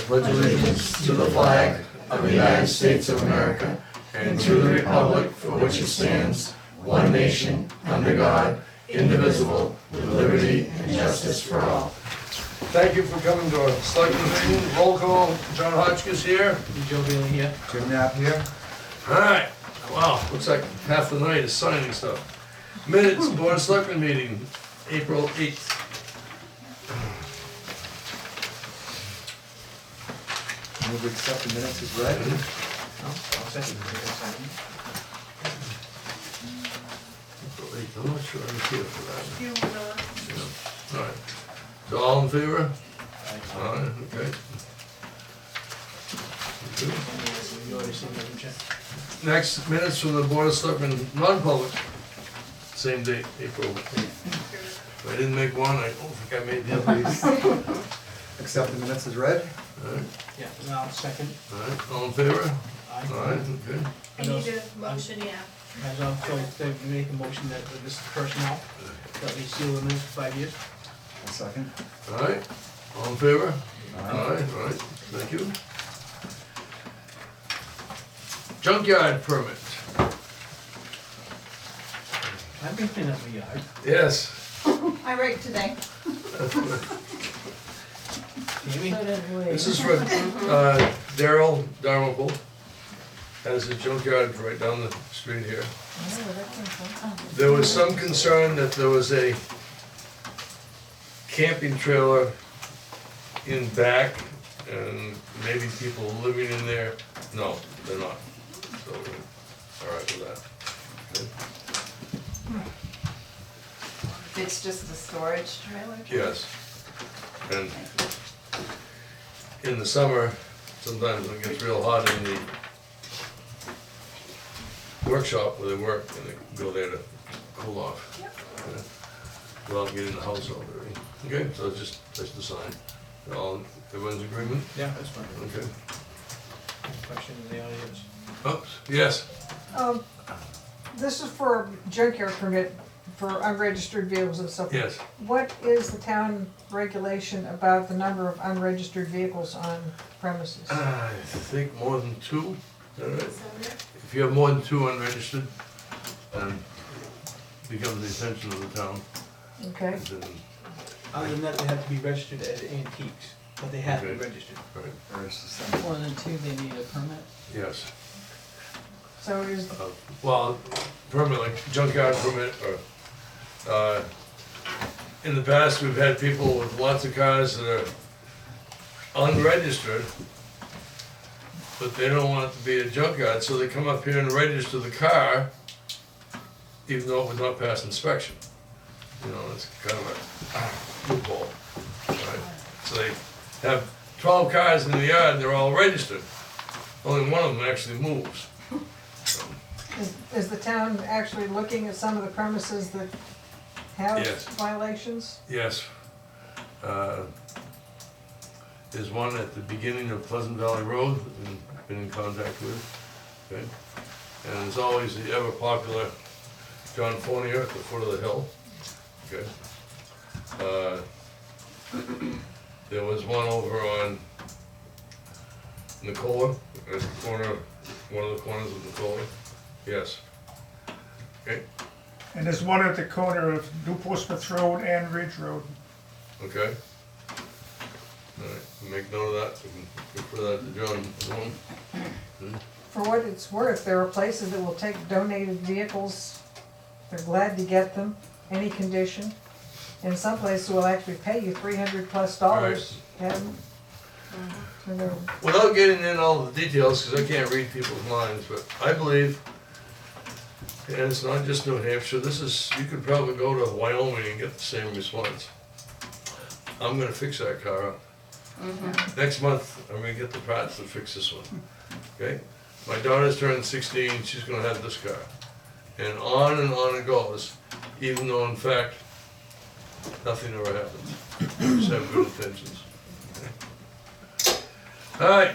pledge allegiance to the flag of the United States of America and to the republic for which it stands, one nation, under God, indivisible, with liberty and justice for all. Thank you for coming to our selectmen's meeting. Roll call, John Hotchkiss here. Joe Bailey here. Jim Knapp here. Alright, wow, looks like half the night is signing stuff. Minutes, Board of Selectmen meeting, April 8th. Move to accept the minutes as read. I'll second it. April 8th, I'm not sure I'm here for that. You will, Yeah. Alright, so all in favor? Alright, okay. Good. You already seen that, didn't you? Next, minutes from the Board of Selectmen, non-public, same date, April 8th. If I didn't make one, I don't think I made the other. Accept the minutes as read. Alright, Yeah, now second. all in favor? Aye. Alright, okay. I need a motion, yeah. As of, so they make a motion that this is personnel, that we seal the minutes for 5 years. A second. Alright, all in favor? Aye. Alright, thank you. Junkyard permit, I've been cleaning up my yard. yes. I raked today. Jamie? This is for Daryl Darwinple. Has his junkyard right down the street here. There was some concern that there was a camping trailer in back and maybe people living in there. No, they're not. So we're all right with that. Okay. It's just a storage trailer? Yes. And in the summer, sometimes when it gets real hot in the workshop where they work, and they go there to cool off. Yeah. Without getting the house all dirty. Okay, so it's just a sign. Everyone's agreement? Yeah, that's fine. Okay. Question in the audience. Oops, yes, This is for a junkyard permit for unregistered vehicles and stuff. yes. What is the town regulation about the number of unregistered vehicles on premises? I think more than two, is that right? If you have more than two unregistered, then it becomes the attention of the town. Okay, Then- Other than that, they have to be registered as antiques, but they have to be Okay. registered. Right, Or it's the same. More than two, they need a permit. yes. so is, Well, permit, like junkyard permit, or, in the past, we've had people with lots of cars that are unregistered, but they don't want it to be a junkyard, so they come up here and register the car, even though it would not pass inspection. You know, it's kind of a loophole, right? So they have 12 cars in the yard, and they're all registered. Only one of them actually moves. So, is the town actually looking at some of the premises that have Yes. violations? yes. There's one at the beginning of Pleasant Valley Road that we've been in contact with, okay? And there's always the ever popular John Fournier at the foot of the hill, okay? There was one over on Nicola, at the corner, one of the corners of Nicola, yes. Okay, And there's one at the corner of New Portsmouth Road and Ridge Road. okay. All right, make note of that, we can refer that to John. For what it's worth, there are places that will take donated vehicles, they're glad to get them, any condition. And some places will actually pay you $300+ to have them. So they're- Without getting in all the details, because I can't read people's minds, but I believe, and it's not just New Hampshire, this is, you could probably go to Wyoming and get the same response. I'm gonna fix that car up. Next month, I'm gonna get the parts to fix this one, okay? My daughter's turning 16, she's gonna have this car. And on it goes, even though in fact, nothing ever happens. Just have good intentions. All right.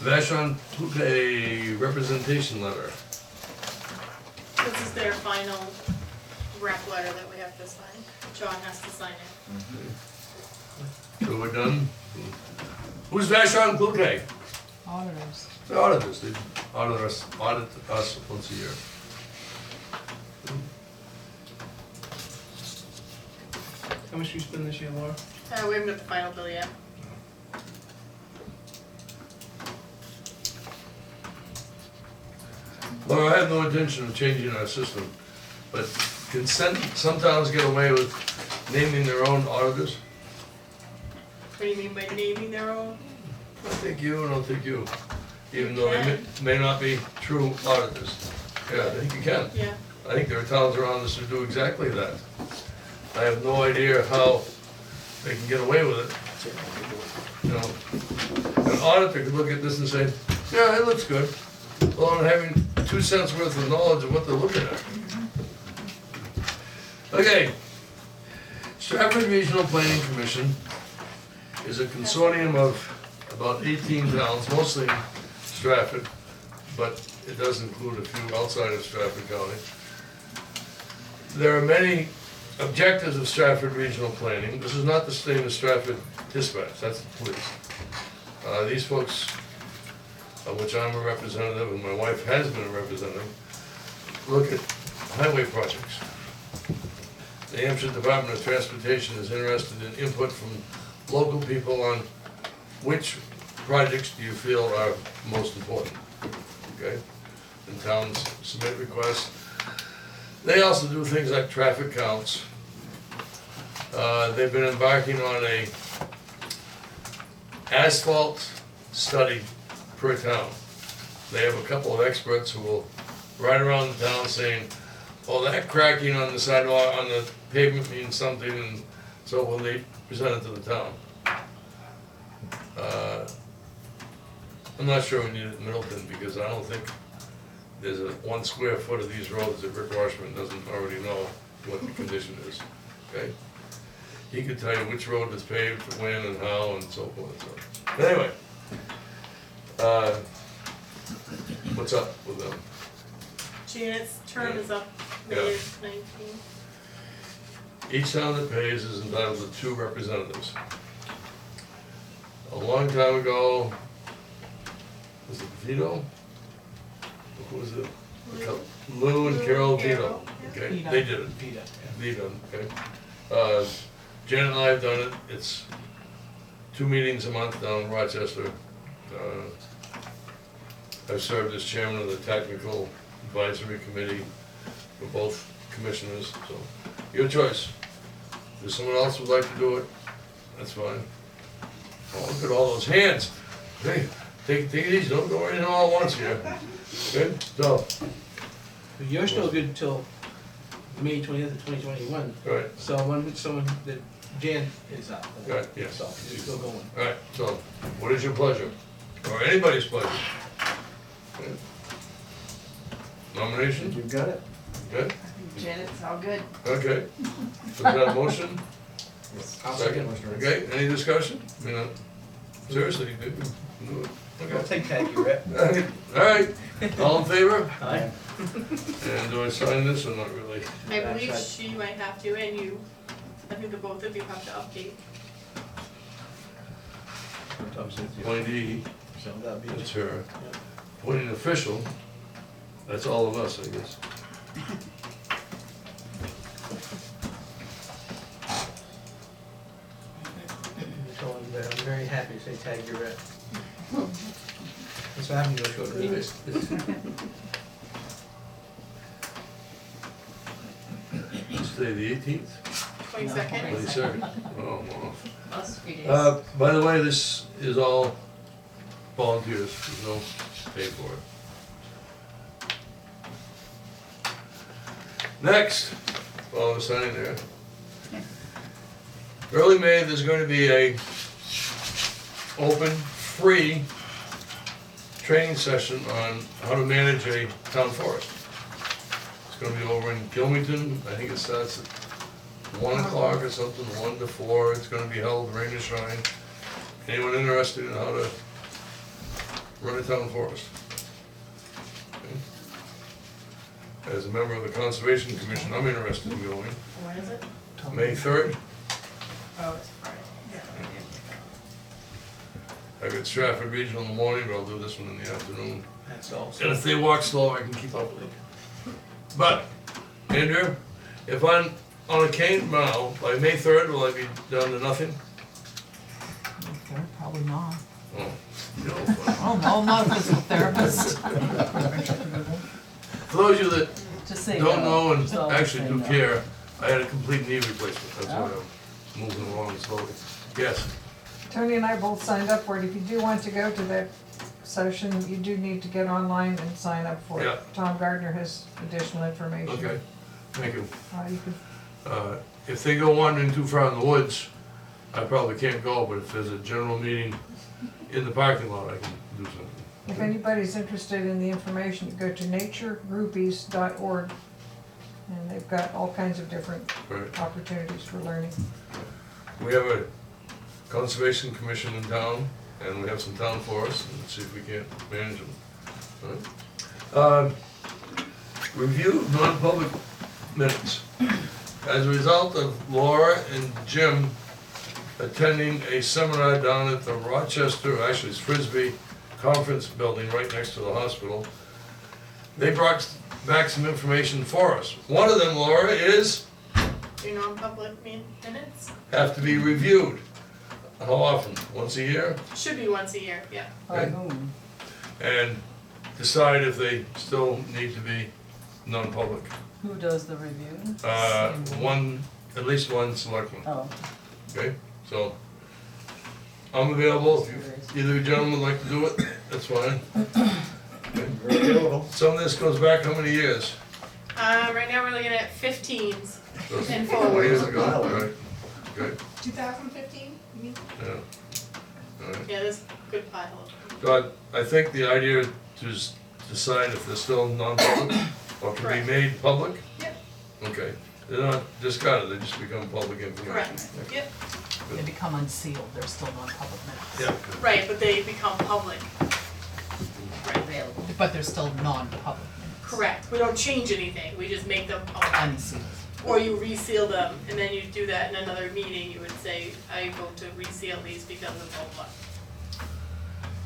Vashon Pluke representation letter. This is their final rep letter that we have to sign. John has to sign it. So we're done. Who's Vashon Cloutier? Auditors. The auditors, they audit us once a year. How much you spend this year, Laura? We haven't got the final bill yet. Laura, I have no intention of changing our system, but can some towns get away with naming their own auditors? What do you mean by naming their own? I'll take you and I'll take you, even though they may not be true auditors. Yeah, I think you can. Yeah. I think there are towns around us who do exactly that. I have no idea how they can get away with it. You know, an auditor could look at this and say, yeah, it looks good. Well, I'm having 2 cents worth of knowledge of what they're looking at. Okay. Stratford Regional Planning Commission is a consortium of about 18 towns, mostly Stratford, but it does include a few outside of Stratford County. There are many objectives of Stratford Regional Planning. This is not the same as Stratford Dispatch, that's the police. These folks, of which I'm a representative and my wife has been a representative, look at highway projects. The Hampshire Department of Transportation is interested in input from local people on which projects do you feel are most important, okay? And towns submit requests. They also do things like traffic counts. They've been embarking on a asphalt study per town. They have a couple of experts who will ride around the town saying, oh, that cracking on the sidewalk, on the pavement means something, and so when they present it to the town. I'm not sure we need it in Middleton, because I don't think there's a 1 square foot of these roads that Rick Washburn doesn't already know what the condition is, okay? He could tell you which road is paved, when and how, and so forth, so. But anyway, what's up with them? Janet's term is up Yeah. May 19. Each town that pays is entitled to 2 representatives. A long time ago, was it Vito? Who was it? Lou and Carol Vito, okay, they did it. Vita. Vito, okay. Janet and I have done it, it's 2 meetings a month down in Rochester. I've served as chairman of the technical advisory committee for both commissioners, so your choice. If someone else would like to do it, that's fine. Oh, look at all those hands. Hey, take it easy, don't go in all at once here. Good, so, But you're still good until May 20th of 2021. all right, So when someone, that Jan is up. Right, yes. So you're still going. all right, so, what is your pleasure? Or anybody's pleasure? Okay. Nomination? You've got it. Okay, Janet's all good. okay. So is that a motion? I'll Second, okay, any discussion? I mean, seriously, you could do it. I'll Okay. take that, you rep. All right, all in favor? Aye. And do I sign this or not really? I believe she might have to, and you. I think the both of you have to update. Appointee, So that'd be that's her. Appointing official, that's all of us, I guess. I told him that I'm very happy to say tag your rep. That's what happened to go short of meetings. Today, the 18th? 22nd. 22nd? Oh, wow. Must be days. By the way, this is all volunteers, there's no pay for it. Next, while I'm signing there. Early May, there's going to be a open, free training session on how to manage a town forest. It's gonna be over in Gilmington, I think it starts at 1 o'clock or something, 1 to 4, it's gonna be held rain or shine. Anyone interested in how to run a town forest? Okay. As a member of the Conservation Commission, I'm interested in going. When is it? May 3rd, Oh, it's Friday. I got Stratford Regional in the morning, but I'll do this one in the afternoon. That's all. And if they walk slow, I can keep up with them. But, Andrew, if I'm on a cane now, by May 3rd, will I be down to nothing? Probably not. Oh, you know, fun. Oh, no, I'm not a physical therapist. For those of you that Just say don't no. know and Just always actually say do no. care, I had a complete knee replacement, that's why Oh. I'm moving along slowly. Yes, Tony and I both signed up for it. If you do want to go to that session, you do need to get online and sign up for it. Yeah. Tom Gardner has additional information. okay, thank you. You can, If they go wandering too far in the woods, I probably can't go, but if there's a general meeting in the parking lot, I can do something. if anybody's interested in the information, go to naturegroupies.org. And they've got all kinds of different Right. opportunities for learning. We have a conservation commission in town, and we have some town forests, and see if we can't manage them. All right. Review of non-public minutes. As a result of Laura and Jim attending a seminar down at the Rochester, actually it's Frisbee Conference Building right next to the hospital, they brought back some information for us. One of them, Laura, is Your non-public minutes? have to be reviewed. How often? Once a year? Should be once a year, yeah. By whom? And decide if they still need to be non-public. Who does the review? At least one selectman, Oh, okay? So, I'm available, if you, either gentlemen would like to do it, that's fine. Some of this goes back how many years? Right now we're looking at 15s. So, And 4 years forward. ago, right? Good, 2015, you mean? yeah. All right. Yeah, there's a good pile of them. So I think the idea is decide if they're still non-public, or can Correct. be made public? Yep. Okay, they're not discarded, they just become public information. Correct, yep. they become unsealed, they're still non-public minutes. Yeah. Right, but they become public. Right, Available, but they're still non-public minutes. correct. We don't change anything, we just make them public. Unsealed. Or you reseal them, and then you do that in another meeting, you would say, I vote to reseal these because of blah blah.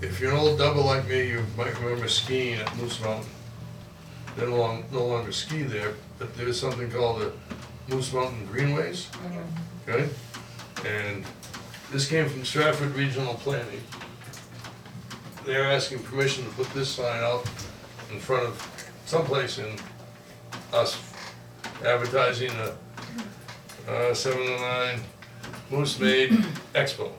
If you're an old double like me, you might remember skiing at Moose Mountain. They no longer ski there, but there's something called the Moose Mountain Greenways, okay? And this came from Stratford Regional Planning. They're asking permission to put this sign out in front of someplace in us advertising a 7 to 9 Moose Made Expo.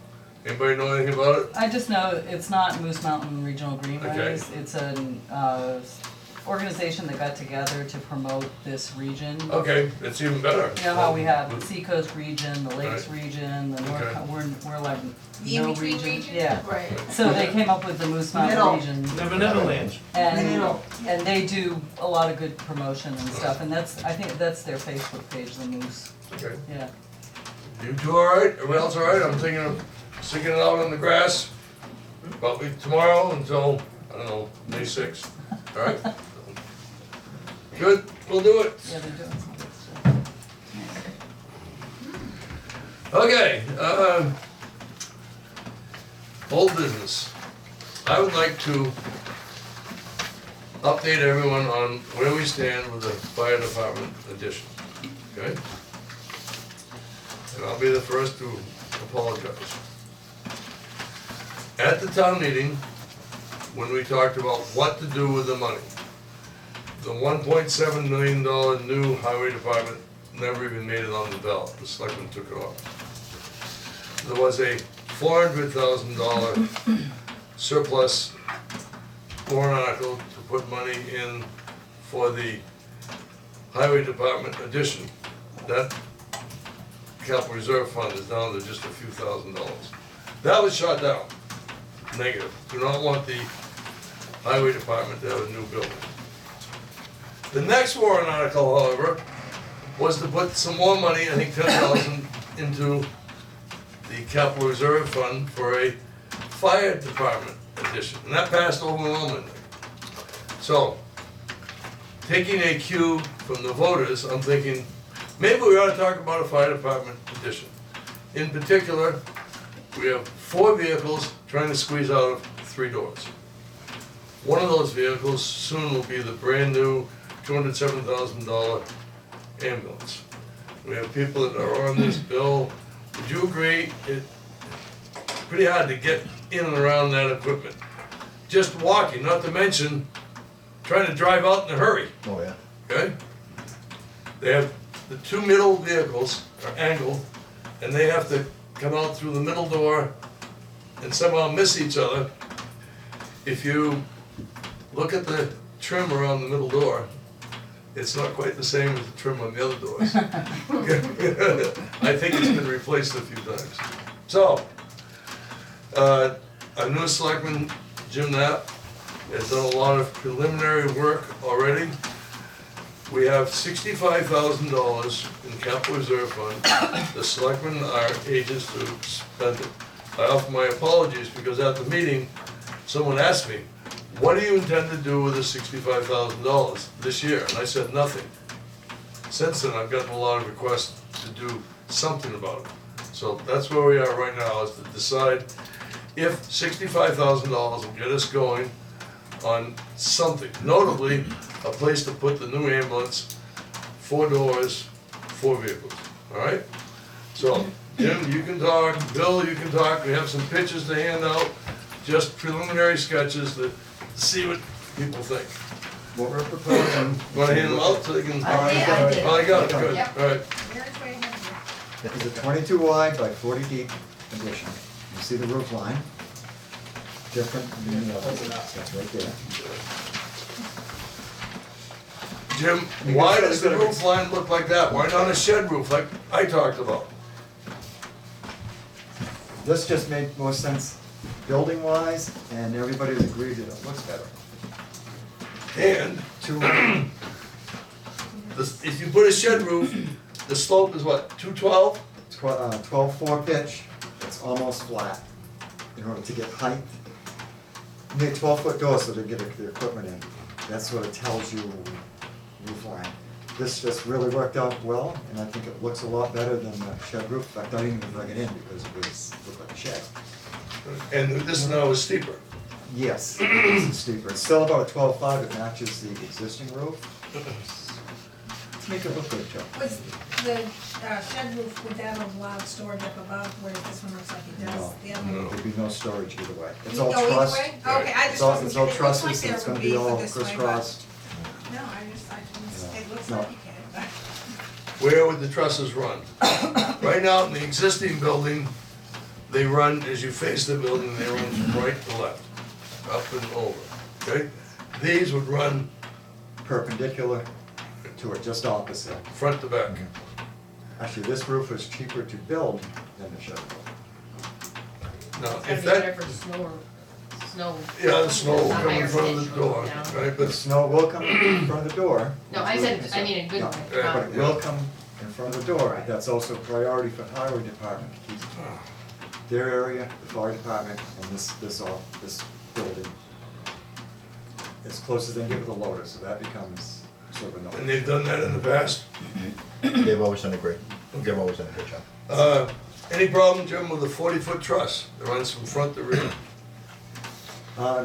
Anybody know anything about it? I just know it's not Moose Mountain Regional Greenways, Okay. it's an organization that got together to promote this region. Okay, it's even better. You know how we have the Seacoast region, the Lakes Right. region, the Okay. we're like The no in-between region. region? Yeah, Right. so they came up with the Moose Mountain Middle. region. Never Land. And they do a lot of good promotion and stuff, and I think that's their Facebook page, the Moose, Okay. yeah. You two all right? Everybody else all right? I'm thinking of sticking it out on the grass probably tomorrow until, I don't know, May 6th. All right? Good, we'll do it. Yeah, they're doing some good stuff. Okay, old business. I would like to update everyone on where we stand with the fire department addition, okay? And I'll be the first to apologize. At the town meeting, when we talked about what to do with the money, the $1.7 million new highway department never even made it on the ballot, the selectmen took it off. There was a $400,000 surplus warrant article to put money in for the highway department addition. That capital reserve fund is down to just a few $1,000s. That was shot down, negative. Do not want the highway department to have a new building. The next warrant article, however, was to put some more money, I think 10,000, into the capital reserve fund for a fire department addition, and that passed overwhelmingly. So, taking a cue from the voters, I'm thinking, maybe we ought to talk about a fire department addition. In particular, we have 4 vehicles trying to squeeze out of 3 doors. One of those vehicles soon will be the brand-new $207,000 ambulance. We have people that are on this bill. Would you agree, it's pretty hard to get in and around that equipment? Just walking, not to mention trying to drive out in a hurry, Oh, yeah. okay? They have, the 2 middle vehicles are angled, and they have to come out through the middle door and somehow miss each other. If you look at the trim around the middle door, it's not quite the same as the trim on the other doors. I think it's been replaced a few times. So, our new selectman, Jim Knapp, has done a lot of preliminary work already. We have $65,000 in capital reserve fund. The selectmen are ages to spend it. I offer my apologies because at the meeting, someone asked me, what do you intend to do with the $65,000 this year? And I said nothing. Since then, I've gotten a lot of requests to do something about it. So that's where we are right now, is to decide if $65,000 will get us going on something. Notably, a place to put the new ambulance, 4 doors, 4 vehicles, all right? So, Jim, you can talk, Bill, you can talk, we have some pictures to hand out, just preliminary sketches to see what people think. What we're proposing. Wanna hand them out so they can? I did. Oh, I got it, good, Yep. all right. Mary's way ahead of you. It's a 22 wide by 40 deep addition. You see the roof line? Different than the others. That's right there. Jim, why does the roof line look like that? Why not a shed roof like I talked about? This just made more sense building wise, and everybody's agreed that it looks better. And Two, if you put a shed roof, the slope is what, 212? 12-4 pitch, it's almost flat. In order to get height, you need 12-foot doors so they get the equipment in. That's what it tells you roof line. This just really worked out well, and I think it looks a lot better than the shed roof. In fact, I didn't even plug it in because it looked like a shed. And this now is steeper. Yes, this is steeper. It's still about a 12.5, it matches the existing roof. Let's make it look good, Joe. Was the shed roof, would that have allowed storage up above where this one looks like it does? No, The other one? there'd be no storage either way. It's Oh, all either truss. way? Okay, I It's just all, wasn't it's sure. all It looks like trusses, there it's gonna would be be for all this way, but- crisscrossed. No, it looks No. like you can. Where would the trusses run? Right now, in the existing building, they run, as you face the building, they run from right to left, up and over, okay? These would run Perpendicular to it, just opposite. front to back. Actually, this roof is cheaper to build than the shed roof. Now, It's gotta if be better that, for snow. yeah, the snow will It's a come in higher front of pitch the door, going down. right, The but, snow will come in front of the door. No, I said, I mean a good Yeah. way. Yeah, But it will come in front of the door, but that's also priority for the highway department to keep their area, the fire department, and this building as close as they can get with the loader, so that becomes sort of a and no. they've done that in the past. They've always done a great, they've always done a good job. Any problem, Jim, with a 40-foot truss that runs from front to rear?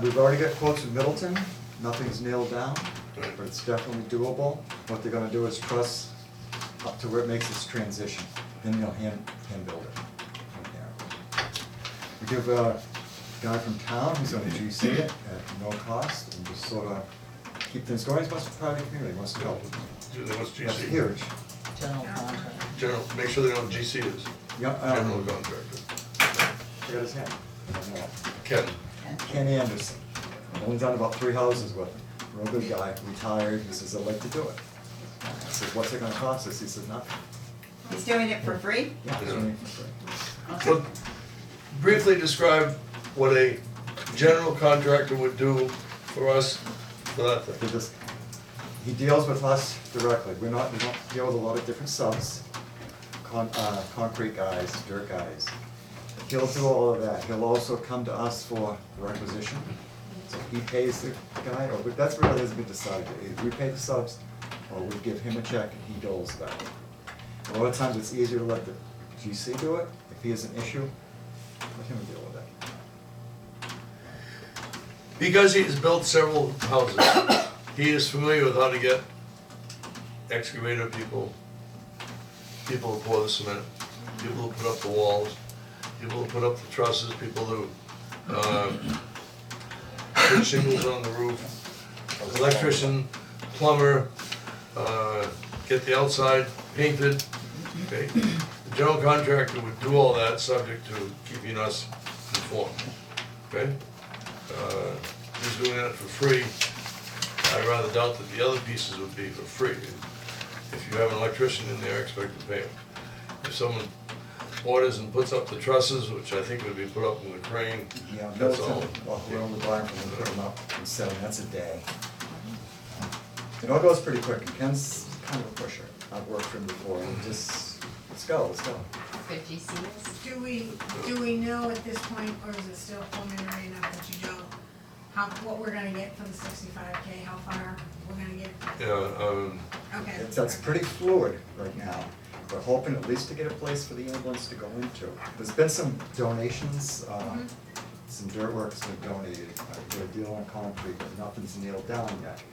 We've already got quotes with Middleton, nothing's nailed down, but it's definitely doable. What they're gonna do is truss up to where it makes its transition, then you'll hand build it from there. We give a guy from town who's gonna GC it at no cost, and just sort of keep things going. He wants to private community, he wants to help. What's That's GC? huge. General contract. General, make sure they know what GC is, Yeah, general contractor. I got his hand. I don't know. Ken, Ken Anderson. I've only done about 3 houses with him. Real good guy, retired. He says, I'd like to do it. I said, what's it gonna cost us? He said, nothing. He's doing it for free? Yeah, it's only for free. so briefly describe what a general contractor would do for us for that thing. He just, he deals with us directly. We don't deal with a lot of different subs, concrete guys, dirt guys. He'll do all of that. He'll also come to us for requisition. So he pays the guy, or that's really hasn't been decided. Either we pay the subs, or we give him a check and he doles that. A lot of times it's easier to let the GC do it if he has an issue. Let him deal with it. Because he has built several houses, he is familiar with how to get excavator people, people who pour the cement, people who put up the walls, people who put up the trusses, people who put shingles on the roof, electrician, plumber, get the outside painted, okay? The general contractor would do all that, subject to keeping us informed, okay? He's doing that for free. I rather doubt that the other pieces would be for free. If you have an electrician in there, expect to pay him. If someone orders and puts up the trusses, which I think would be put up in the crane, Yeah, that's all. well, we're on the barn and we put them up in 7, that's a day. It all goes pretty quick, and Ken's kind of a pusher. I've worked for him before, and just, let's go. Good GCs. Do we know at this point, or is it still preliminary enough that you don't, what we're gonna get for the 65K, how far we're gonna get? Yeah, Okay. That's pretty fluid right now. We're hoping at least to get a place for the ambulance to go into. There's been some donations, some dirt work's been donated. I did a deal on concrete, but nothing's nailed down yet.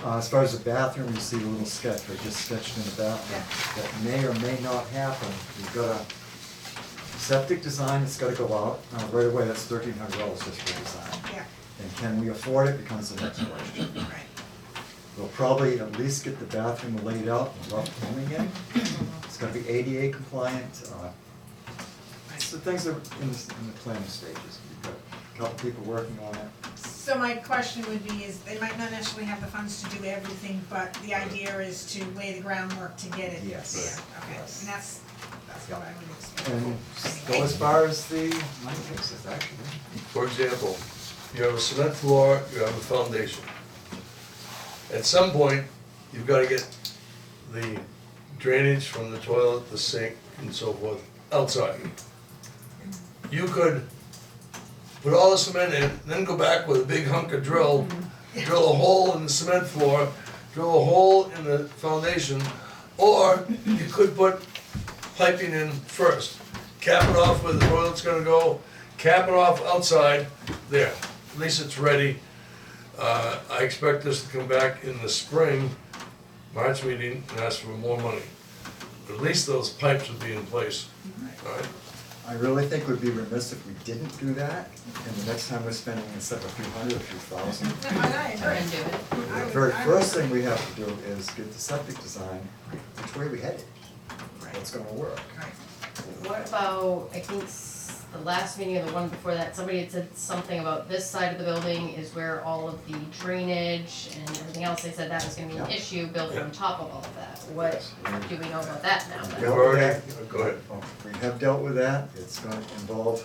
As far as the bathroom, you see a little sketch, I just sketched in the bathroom. That may or may not happen. We've got a septic design that's gotta go out. Right away, that's $1,300 just for design. Yeah, And can we afford it becomes the next question. right. We'll probably at least get the bathroom laid out and rough plumbing in. It's gonna be ADA compliant. So things are in the planning stages. We've got a couple people working on it. So my question would be is, they might not necessarily have the funds to do everything, but the idea is to lay the groundwork to get it there. Yes. Okay, Yes. and that's what I would expect. And go as far as the money takes us, actually. for example, you have a cement floor, you have a foundation. At some point, you've gotta get the drainage from the toilet, the sink, and so forth, outside. You could put all the cement in, then go back with a big hunk of drill a hole in the cement floor, drill a hole in the foundation, or you could put piping in first. Cap it off where the toilet's gonna go, cap it off outside, there, at least it's ready. I expect this to come back in the spring, March meeting, and ask for more money. At least those pipes would be in place, alright? I really think we'd be remiss if we didn't do that, and the next time we're spending instead of a few hundred, a few thousand. No, I agree. Try and do it. The very first thing we have to do is get the septic design, which way we headed, what's gonna work. What about, I think the last meeting or the one before that, somebody had said something about this side of the building is where all of the drainage and everything else, they said that was gonna be an Yeah. issue building on top of all of that. What do we know about that now then? We've already, go ahead. We have dealt with that, it's gonna involve,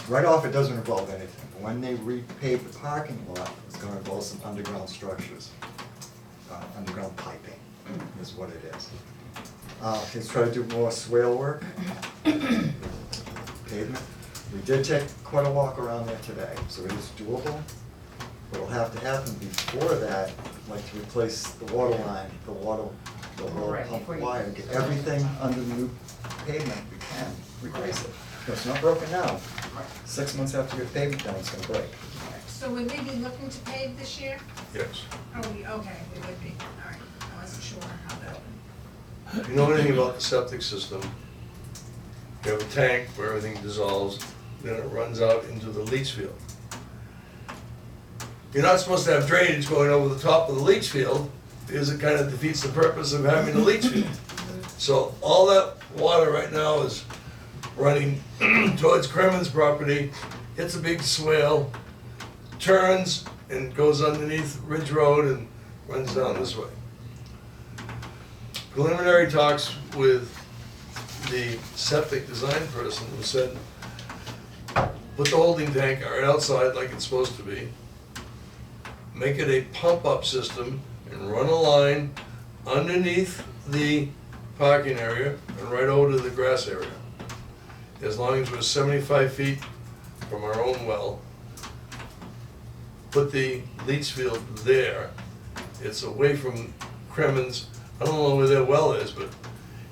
right off, it doesn't involve anything. When they repave the parking lot, it's gonna involve some underground structures. Underground piping is what it is. He's trying to do more swale work, pavement. We did take quite a walk around there today, so it is doable. What'll have to happen before that, like to replace the water line, the water Right, pump before you- wire, get everything under the new pavement, we can replace it. It's not broken now. 6 months after your pavement down, it's gonna break. So would we be looking to pave this year? Yes. Oh, okay, we would be, all right, I wasn't sure how that would. If you know anything about the septic system, you have a tank where everything dissolves, then it runs out into the leach field. You're not supposed to have drainage going over the top of the leach field, because it kind of defeats the purpose of having a leach field. So all that water right now is running towards Kremen's property, hits a big swale, turns and goes underneath Ridge Road and runs down this way. Preliminary talks with the septic design person who said, put the holding tank right outside like it's supposed to be, make it a pump-up system and run a line underneath the parking area and right over to the grass area. As long as we're 75 feet from our own well, put the leach field there. It's away from Kremen's. I don't know where their well is, but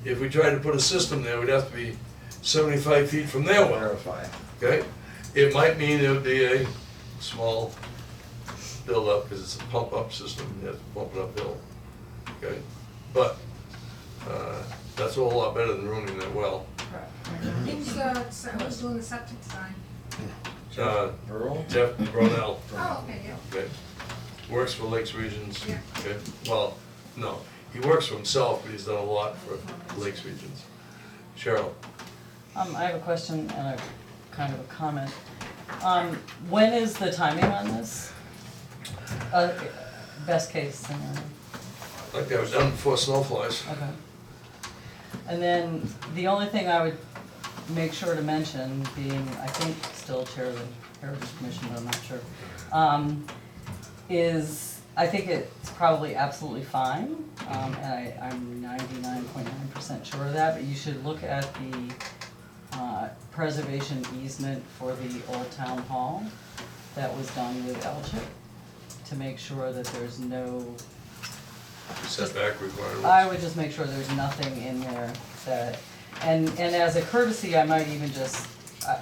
if we tried to put a system there, we'd have to be 75 feet from their well, Verify. okay? It might mean it would be a small build-up, because it's a pump-up system, you have to pump it uphill, okay? But, that's a whole lot better than ruining that well. Who's doing the septic design? Earl? Jeff Brunel, Oh, okay, yeah. okay? Works for Lakes Regions, Yeah. okay? Well, no, he works for himself, but he's done a lot for Lakes Regions. Cheryl? I have a question and a kind of a comment. When is the timing on this? Best case scenario, Like that was done before snow flies. okay. And then the only thing I would make sure to mention, being, I think, still chair of the Heritage Commission, but I'm not sure, is, I think it's probably absolutely fine, and I'm 99.9% sure of that, but you should look at the preservation easement for the old town hall that was done with LCHIP, to make sure that there's no, Setback requirements. I would just make sure there's nothing in there that, and as a courtesy, I might even just,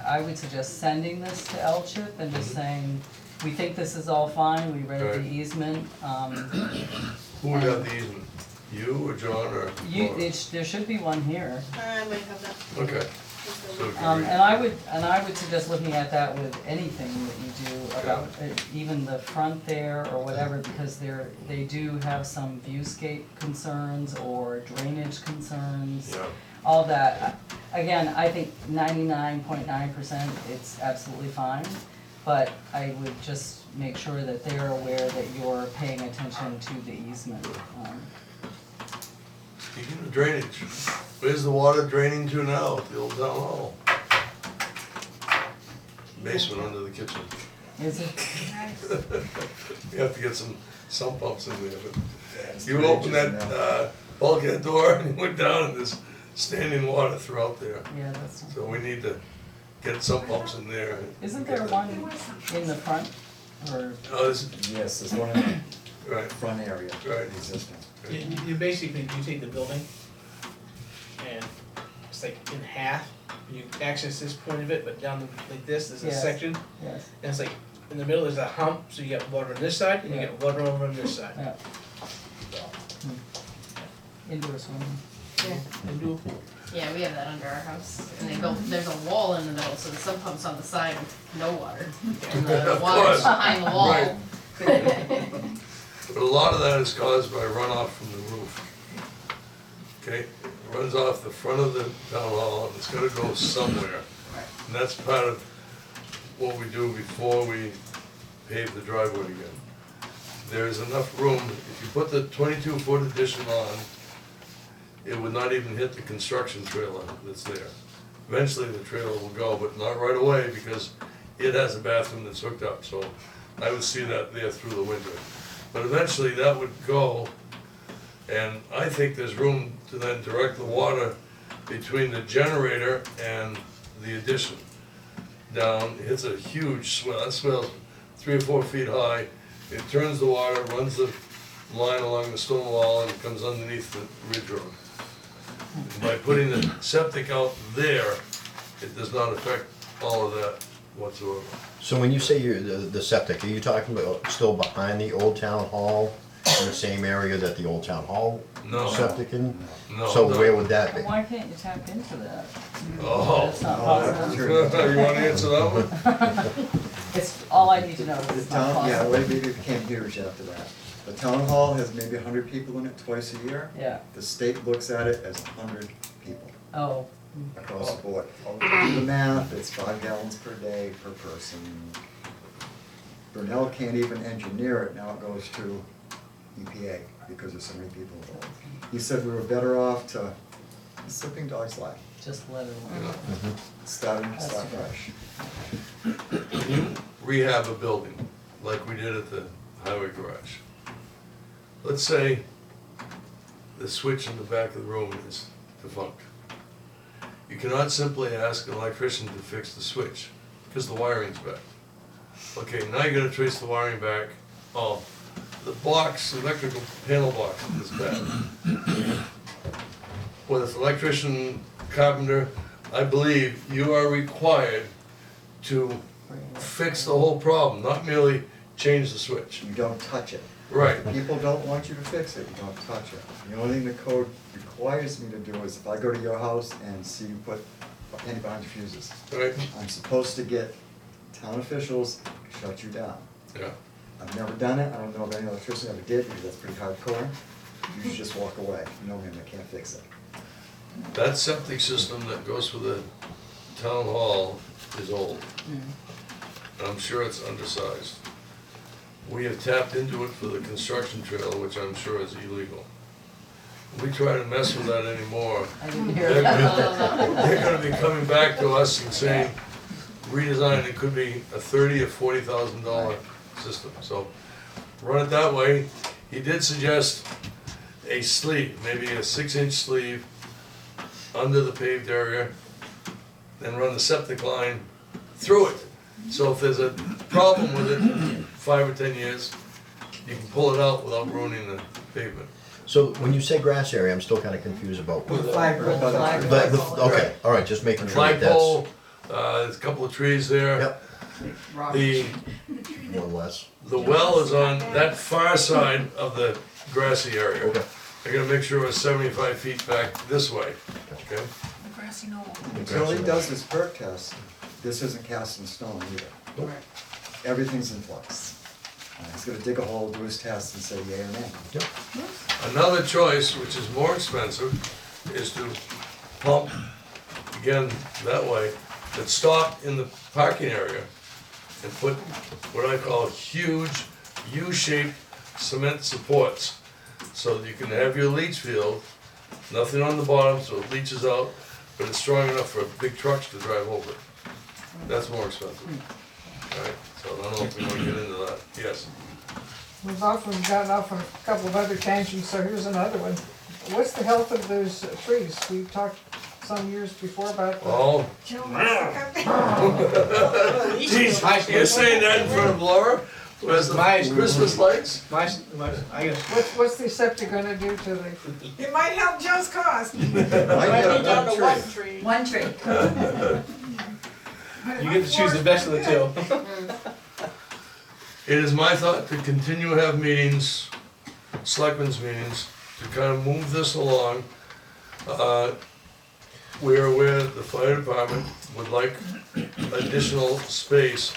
I would suggest sending this to LCHIP and just saying, we think this is all fine, we read the Right. easement, Who would have the easement? You or John or? Laura? there should be one here. I might have that. Okay. So if you read- And I would suggest looking at that with anything that you do about, even the front there or whatever, because they do have some viewscape concerns or drainage concerns. Yeah. All that, again, I think 99.9% it's absolutely fine, but I would just make sure that they're aware that you're paying attention to the easement. Speaking of drainage, where's the water draining to now at the old town hall? Basement under the kitchen. Is it? We have to get some sump pumps in there, but It's you three open inches that now. bulkhead door and you look down and there's standing water throughout there. Yeah, that's not. So we need to get sump pumps in there. Isn't there one in the front, or? Oh, this, Yes, there's one in the right, front area, Right. existing. You basically, you take the building and it's like in half, you access this point of it, but down like this, there's a Yes. section, Yes, and it's like, in the middle there's a hump, so you got water on this side, and you Yeah. get water over on this side. yeah. Indoor swimming. And do, Yeah, we have that under our house, and they built, there's a wall in the middle, so the sump pump's on the side with no water, and the Of water's course. behind the wall. Right. But a lot of that is caused by runoff from the roof. Okay, it runs off the front of the town hall, and it's gotta go somewhere. And that's part of what we do before we pave the driveway again. There is enough room, if you put the 22-foot addition on, it would not even hit the construction trailer that's there. Eventually the trailer will go, but not right away, because it has a bathroom that's hooked up, so I would see that there through the winter. But eventually that would go, and I think there's room to then direct the water between the generator and the addition. Down, it hits a huge swell, that swell's 3 or 4 feet high. It turns the water, runs the line along the stone wall, and it comes underneath the ridge road. By putting the septic out there, it does not affect all of that whatsoever. So when you say the septic, are you talking about still behind the old town hall, in the same area that the old town hall No. septic in? No. So no. where would that be? Why can't you tap into that? Oh. It's not Oh, that's possible. true. You wanna answer that one? It's, all I need to know is The it's not town, yeah, possible. well, maybe it became huge after that. The town hall has maybe 100 people in it twice a year. Yeah, The state looks at it as 100 people oh, across the board. Do the math, it's 5 gallons per day per person. Brunel can't even engineer it, now it goes to EPA because there's so many people involved. He said we were better off to, slipping dog's life, just let it alone. start That's fresh. too When you rehab a building, like we did at the highway garage, let's say the switch in the back of the room is defunct. You cannot simply ask an electrician to fix the switch, because the wiring's bad. Okay, now you gotta trace the wiring back. Oh, the box, the electrical panel box is bad. Whether it's electrician, carpenter, I believe you are required to fix the whole problem, not merely change the switch. You don't touch it. Right. If people don't want you to fix it, you don't touch it. The only thing the code requires me to do is if I go to your house and see you put a penny behind your fuses, Right? I'm supposed to get town officials to shut you down. Yeah. I've never done it, I don't know if any electrician ever did, because that's pretty hardcore. You should just walk away, no man, I can't fix it. That septic system that goes for the town hall is old. And I'm sure it's undersized. We have tapped into it for the construction trail, which I'm sure is illegal. We try to mess with that anymore. I didn't hear They're that. gonna be coming back to us and saying, redesign, it could be a $30,000 or $40,000 system, so run it that way. He did suggest a sleeve, maybe a 6-inch sleeve under the paved area, then run the septic line through it. So if there's a problem with it in 5 or 10 years, you can pull it out without ruining the pavement. So when you say grass area, I'm still kinda confused about. With a flag. Okay, all right, just making sure that that's. Flagpole, there's a couple of trees there. Yep, The, more or less. the well is on that far side of the grassy area. Okay. They're gonna make sure it's 75 feet back this way, okay? The grassy knoll. Until he does his perk test, this isn't cast in stone either. Everything's in flux. He's gonna dig a hole, do his test, and say yea or nay. Another choice, which is more expensive, is to pump, again, that way, but stop in the parking area and put what I call huge U-shaped cement supports, so that you can have your leach field, nothing on the bottom, so it leaches out, but it's strong enough for big trucks to drive over. That's more expensive. Alright, so I don't know if we wanna get into that, yes. We've often gotten off on a couple of other tangents, so here's another one. What's the health of those trees? We talked some years before about the. Oh, Joe wants to come geez, you're saying that in front of Laura? Where's the Christmas lights? I guess. What's the septic gonna do to the? It might help Joe's cause. Might get Down a to one one tree. tree. One tree. You get to choose the best of the two. It is my thought to continue to have meetings, selectmen's meetings, to kind of move this along. We're aware that the fire department would like additional space,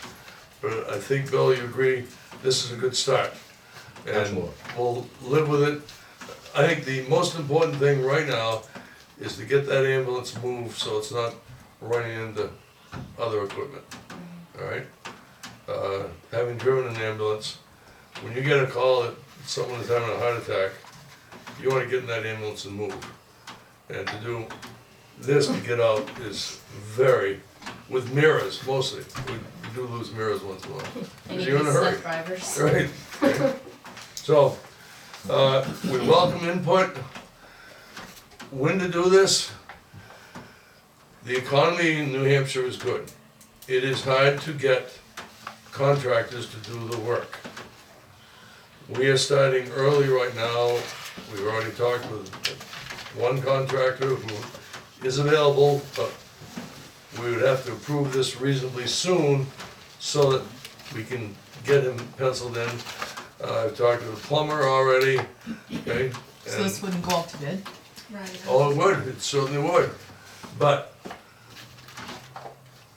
but I think, Bill, you agree, this is a good start. And Absolutely. we'll live with it. I think the most important thing right now is to get that ambulance moved so it's not running into other equipment, all right? Having driven an ambulance, when you get a call that someone is having a heart attack, you wanna get in that ambulance and move. And to do this to get out is very, with mirrors mostly, we do lose mirrors once in a while. And 'Cause you you're in a hurry. stuff drivers. Right. Okay. So, we welcome input. When to do this? The economy in New Hampshire is good. It is hard to get contractors to do the work. We are starting early right now. We've already talked with one contractor who is available, but we would have to approve this reasonably soon so that we can get him penciled in. I've talked to the plumber already, okay? So and- this wouldn't go up to bid? Right. Oh, it would, it certainly would, but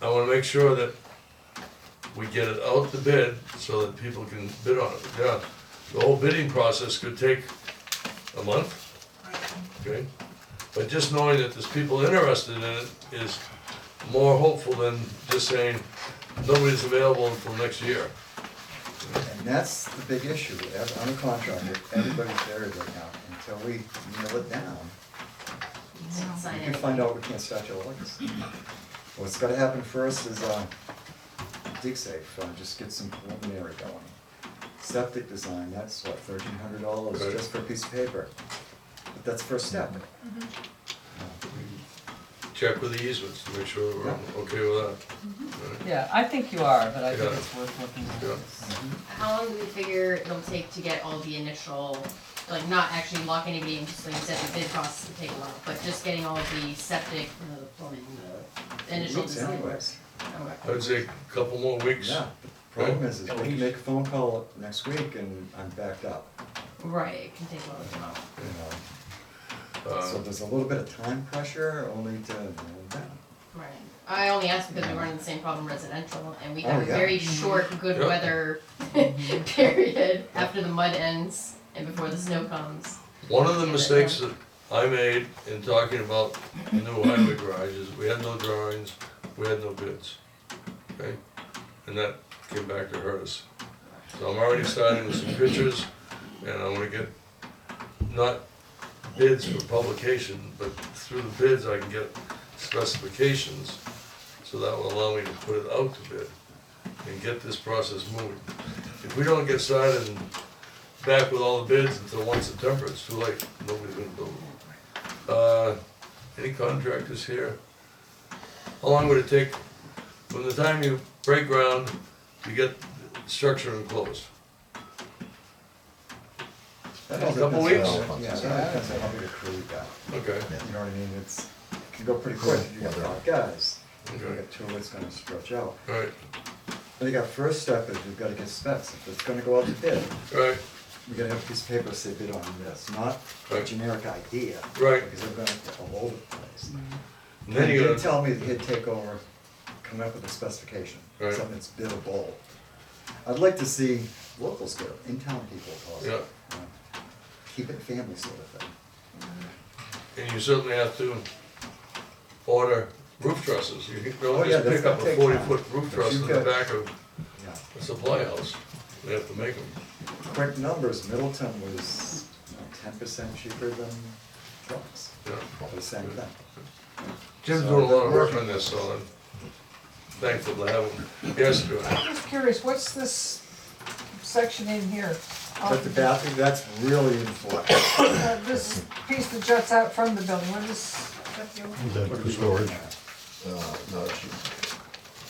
I wanna make sure that we get it out to bid so that people can bid on it. Yeah, the whole bidding process could take a month, okay? But just knowing that there's people interested in it is more hopeful than just saying nobody's available until next year. And that's the big issue. I'm a contractor, everybody's buried right now. Until we nail it down, Sign we can it. find out we can't start your lights. What's gotta happen first is, dig safe, just get some preliminary going. Septic design, that's what, $1,300 just for a piece of paper. But that's the first step. check with the easements to make sure we're okay with that. Yeah, I think you are, but I think Yeah. it's worth looking at. Yeah. How long do we figure it'll take to get all the initial, like not actually lock anybody in, just like you said, the bid process will take a while, but just getting all the septic, the plumbing, the initial Weeks design work? anyways. Okay. I'd say a couple more weeks. Yeah, the problem is we can make a phone call next week and I'm backed up, Right, it can take a while to come out. you know. Uh, So there's a little bit of time pressure only to nail it down. Right. I only asked because we run into the same problem residential, and we have Oh, a yeah. very short, good Yeah. weather period after the mud ends and before the snow comes. One of the mistakes that I made in talking about the new highway garage is we had no drawings, we had no bids, okay? And that came back to hurt us. So I'm already starting with some pictures, and I wanna get, not bids for publication, but through the bids I can get specifications, so that will allow me to put it out to bid and get this process moving. If we don't get started and back with all the bids until 1 September, it's too late, nobody's gonna build them. Any contractors here? How long would it take from the time you break ground to get the structure enclosed? That all A couple depends weeks? on- Yeah, that depends on how big a crew you got. Okay, You know what I mean? It can go pretty quick. You got 5 guys. You okay, got 2, it's gonna stretch out. alright, I think our first step is we've gotta get specs. If it's gonna go out to bid, alright, we gotta have a piece of paper to say bid on this, not a Right. generic idea. Right. Because they're gonna get all over the place. and then He you did gotta, tell me that he'd take over, come up with a specification, Right. something that's biddable. I'd like to see locals get it, in-town people also. yeah, Keep it family sort of thing. and you certainly have to order roof trusses, you Oh, don't yeah, just that's pick up gonna a take time. 40-foot roof But truss you in the got- back of Yeah. a supply house, they have to make them. Quick numbers, Middleton was 10% cheaper than trucks, Yeah. for the same thing. Jim's So doing a lot of they're work working. on this, so I'm thankful to have him. Yes, go ahead. I'm just curious, what's this section in here? But the bathroom, that's really in flux. This piece that juts out from the building, what is, Is that for storage? No,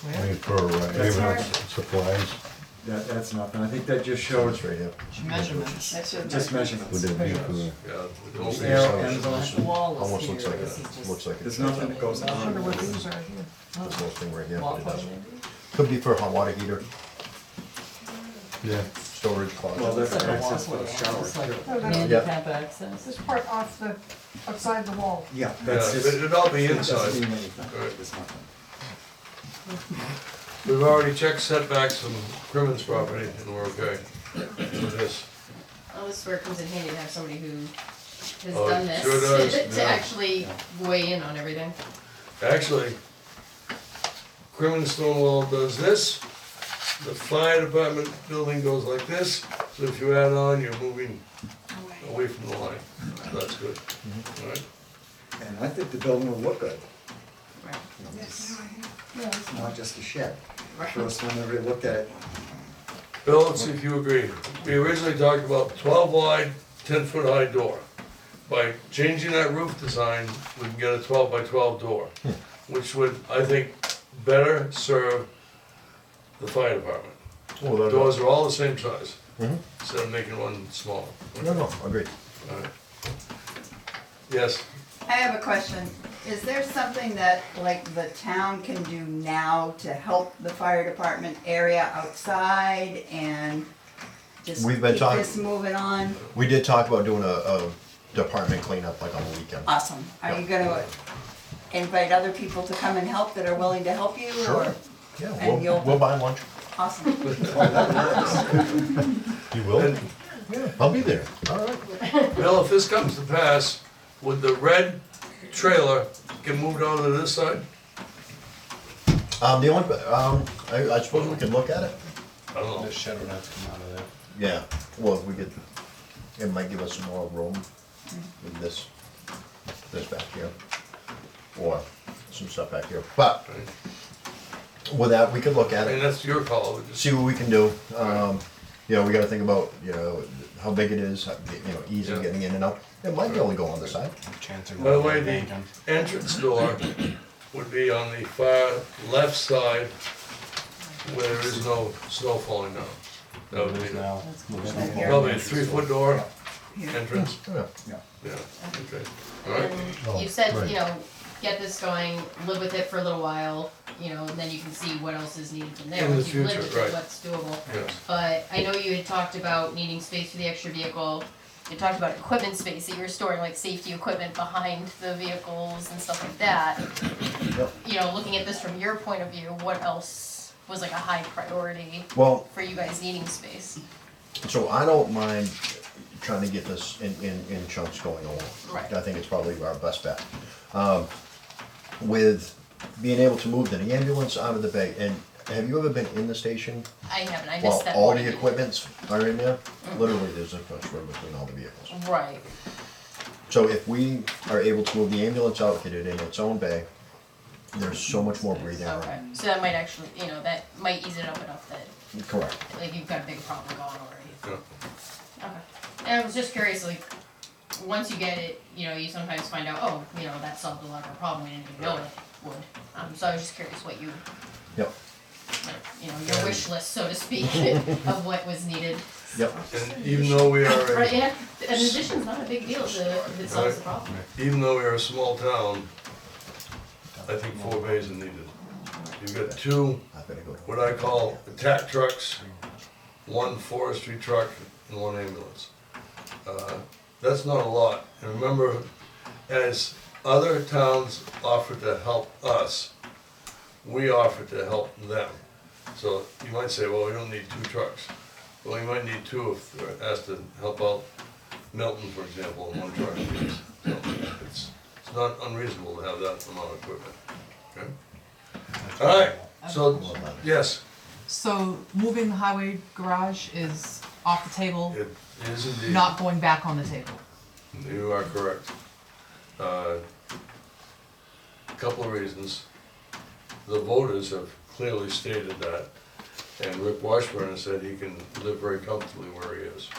I mean, for ambulance supplies. That's nothing, I think that just shows it's right here. Measurements. just measurements. Would that be for, Yeah, it won't be Arrow so- ends on The it, wall is Almost here, looks like this is it, just. looks like there's it's. nothing that goes I wonder on. what these are here. This whole thing right here, but it Walkway doesn't. maybe? Could be for a hot water heater, yeah, storage Well, closet. that's It's like a access for the walkway, shower it's like too. Oh, that's- handicap access. This part off the, outside the wall. Yeah, Yeah, that's but just, it'd all be it inside. doesn't mean anything, Right. there's nothing. We've already checked setbacks from Crimmins property, and we're okay with this. Well, this is where it comes in handy to have somebody who has Oh, done it this, sure does, to yeah. actually weigh in on everything. Actually, Crimmins Stonewall does this, the fire department building goes like this, so if you add on, you're moving away from the line. That's good, all right? And I think the building will look good. Right. You know, Yes, It's no, I have. it's not just a shed. Right. First one that we looked at it, Bill, let's see if you agree. We originally talked about 12 wide, 10-foot high door. By changing that roof design, we can get a 12 by 12 door, which would, I think, better serve the fire department. Oh, that- Doors are all the same size, Mhm. instead of making one smaller. No, agreed. All right. Yes, I have a question. Is there something that, like, the town can do now to help the fire department area outside and just We've been keep talking- this moving on? We did talk about doing a department cleanup like on the weekend. Awesome. Are you gonna invite other people to come and help that are willing to help you? or- Sure. Yeah, And you'll- we'll buy lunch. Awesome. you will? and Yeah, I'll be there. All right. Bill, if this comes to pass, would the red trailer get moved over to this side? The only, I suppose we could look at it. I don't know. shed would have to come out of there. Yeah, well, we could, it might give us some more room with this back here, or some stuff back here. But with that, we could look I at mean, it, that's your call, we just, see what we can do. You know, we gotta think about, you know, how big it is, you know, easy Yeah. getting in and out. It might be able to go on the side. By the way, the entrance door would be on the far left side where there is no snow falling down. That would be probably a 3-foot door entrance. Yeah. Yeah, okay, alright. And you said, you know, get this going, live with it for a little while, you know, and then you can see what else is needed from there. In the Once you've lived future, with it, right. what's doable. Yes. But I know you had talked about needing space for the extra vehicle. You talked about equipment space, that you were storing like safety equipment behind the vehicles and stuff like that. Yep. You know, looking at this from your point of view, what else was like a high priority Well, for you guys needing space? so I don't mind trying to get this in chunks going along. Right. I think it's probably our best bet. With being able to move the ambulance out of the bay, and have you ever been in the station? I haven't, I While missed that all morning. the equipments are in there? Literally, there's a bunch room between all the vehicles. Right, So if we are able to move the ambulance out, get it in its own bay, there's so much more breathing okay, room. so that might actually, you know, that might ease it up enough that, Correct. like, you've got a big problem going already. Yeah. Okay. And I was just curious, like, once you get it, you know, you sometimes find out, oh, you know, that solved a lot of our problem, we didn't even know it would. So I was just curious what you, Yep, like, you know, your wish list, so to speak, of what was needed. yep. And even though we are Right, a, yeah, an addition's not a big deal if it solves the problem. even though we are a small town, I think 4 bays are needed. You've got 2, I better go. what I call attack trucks, 1 forestry truck, and 1 ambulance. That's not a lot. And remember, as other towns offer to help us, we offer to help them. So you might say, well, we don't need 2 trucks. Well, you might need 2 if they're asked to help out Milton, for example, in 1 truck. So it's not unreasonable to have that amount of equipment, okay? All right, so, yes, So moving the highway garage is off the table, it is indeed. not going back on the table. You are correct. Couple of reasons. The voters have clearly stated that, and Rick Washburn said he can live very comfortably where he is.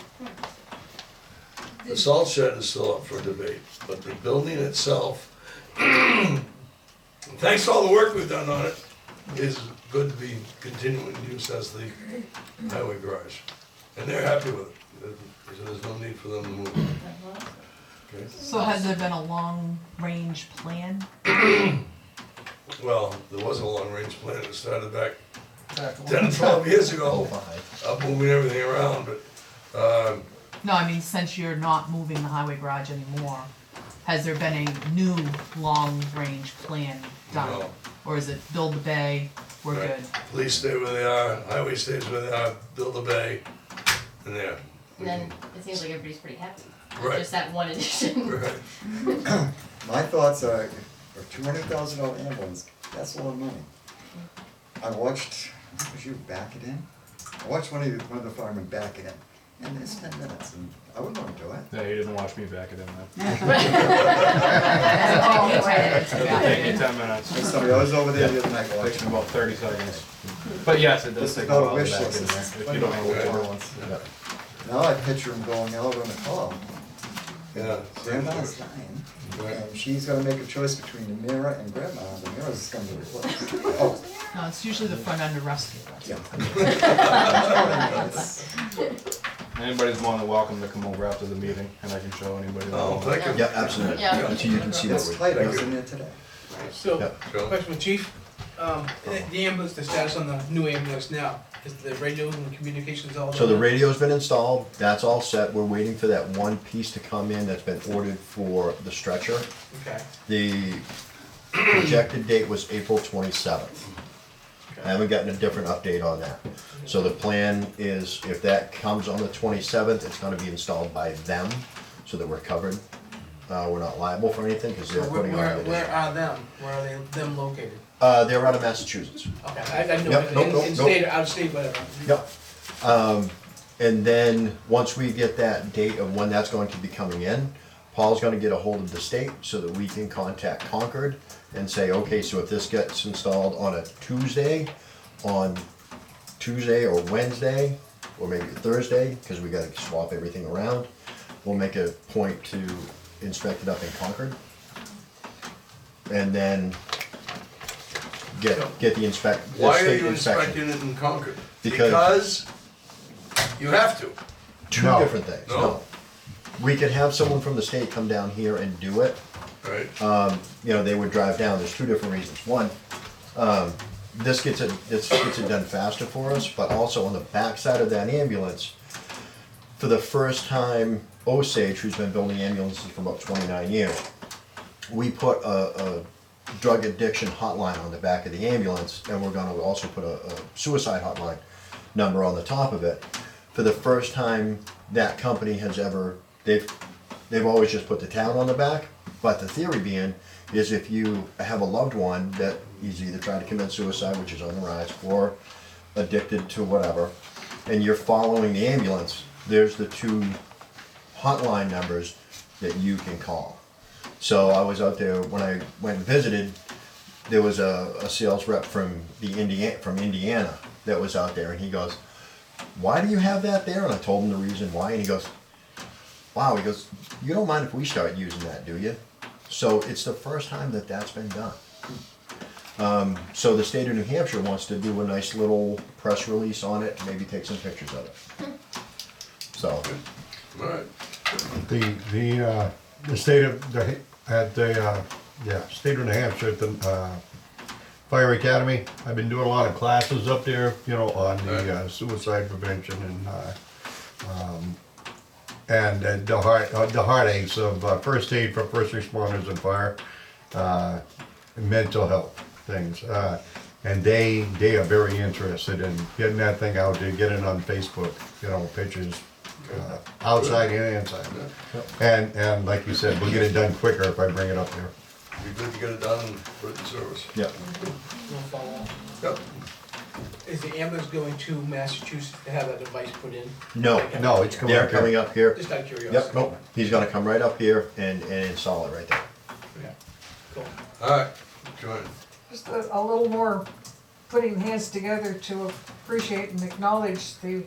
The salt shed is still up for debate, but the building itself, thanks to all the work we've done on it, is good to be continuing use as the highway garage. And they're happy with it. There's no need for them to move it. Okay? So has there been a long-range plan? Well, there was a long-range plan that started back 10 or 12 years ago, of moving everything around, but, No, I mean, since you're not moving the highway garage anymore, has there been a new long-range plan done? No. Or is it build the bay, we're Right. good? Police stay where they are, highway stays where they are, build a bay, and there. And then it seems like everybody's pretty happy. Right. Just that one addition. Right. My thoughts are, for $200,000 ambulance, that's a lot of money. I watched, was you back it in? I watched one of the firemen back it in, and it's 10 minutes, and I wouldn't want to do it. Yeah, you didn't watch me back it in though. Take you 10 minutes. Sorry, I was over there the other night Takes watching. me about 30 seconds. But yes, it does This take is a not a while to wish back list, in this there, is if you don't know plenty what of you're ones. Yep. Now I picture him going out on a call. Yeah. Grandma's dying, and she's gonna make a choice between the mirror and grandma, the mirror's gonna be replaced. Oh, No, it's usually the front end of rescue. yeah. Anybody's more than welcome to come over after the meeting, and I can show anybody. that Oh, wants. thank you. Yeah, absolutely. Yeah. Until you can see It's that. tight, I was in there today. So, Yeah. Joe? question for Chief, the ambulance, the status on the new ambulance now, is the radio and communications all done? So the radio's been installed, that's all set, we're waiting for that one piece to come in that's been ordered for the stretcher. Okay, The projected date was April 27th. I haven't gotten a different update on that. So the plan is, if that comes on the 27th, it's gonna be installed by them, so that we're covered. We're not liable for anything, because so they're putting on where it. are them, where are them located? They're out of Massachusetts. Okay, I know, Yep, nope, nope, in nope. state, out of state, whatever. Yep. And then, once we get that date of when that's going to be coming in, Paul's gonna get a hold of the state so that we can contact Concord and say, okay, so if this gets installed on a Tuesday or Wednesday, or maybe a Thursday, cause we gotta swap everything around. We'll make a point to inspect it up in Concord. And then get the Why are state you inspection. inspecting it in Concord? Because- you have to. Two No. different things, No. no. We could have someone from the state come down here and do it. Right. You know, they would drive down, there's two different reasons. One, this gets it done faster for us, but also on the backside of that ambulance, for the first time, Osage, who's been building ambulances for about 29 years, we put a drug addiction hotline on the back of the ambulance, and we're gonna also put a suicide hotline number on the top of it. For the first time, that company has ever, they've always just put the town on the back, but the theory being is if you have a loved one that is either trying to commit suicide, which is on the rise, or addicted to whatever, and you're following the ambulance, there's the two hotline numbers that you can call. So I was out there, when I went and visited, there was a sales rep from Indiana that was out there, and he goes, "Why do you have that there?" And I told him the reason why, and he goes, "Wow," he goes, "You don't mind if we start using that, do you?" So it's the first time that that's been done. So the state of New Hampshire wants to do a nice little press release on it, maybe take some pictures of it. So, All right. The state of, state of New Hampshire at the, Fire Academy, I've been doing a lot of classes up there, you know, on the suicide prevention and the heartaches of first aid for first responders and fire, mental health things. And they are very interested in getting that thing out there, getting it on Facebook, you know, pictures, outside and inside. And like you said, we'll get it done quicker if I bring it up there. Be good to get it done and put it in service. yeah. We'll follow up. Yep. Is the ambulance going to Massachusetts to have that device put in? No, No, it's coming they're up here. coming up here. Just out of curiosity. Yep, nope, he's gonna come right up here and install it right there. Okay, cool. All right, Joanne. Just a little more putting hands together to appreciate and acknowledge the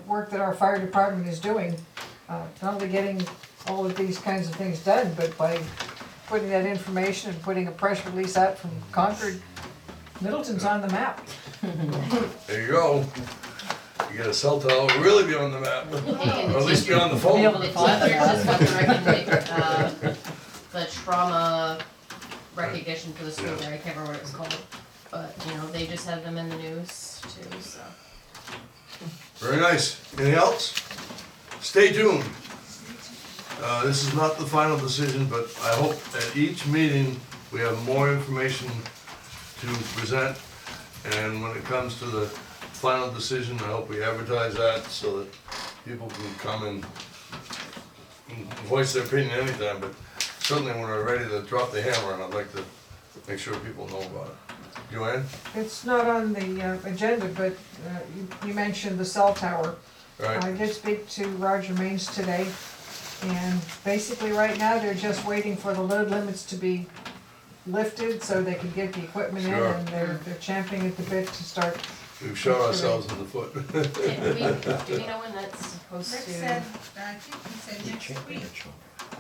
work that our fire department is doing. Not only getting all of these kinds of things done, but by putting that information and putting a press release out from Concord, Middleton's on the map. There you go. You get a cell tower, we'll really be on the map, or at least be on the Be phone. able to follow just got the trauma recognition for the school there, I can't remember what it was called. But, you know, they just had them in the news too, so. Very nice. Anything else? Stay tuned. This is not the final decision, but I hope at each meeting we have more information to present. And when it comes to the final decision, I hope we advertise that so that people can come and voice their opinion anytime. But certainly when we're ready to drop the hammer, and I'd like to make sure people know about it. Joanne? It's not on the agenda, but you mentioned the cell tower. Right. I did speak to Roger Maines today, and basically right now they're just waiting for the load limits to be lifted so they can get the equipment in, Sure. and they're champing at the bit to start. We've shot ourselves in the foot. Do we know when that's supposed Rick to? said, I think he said next week.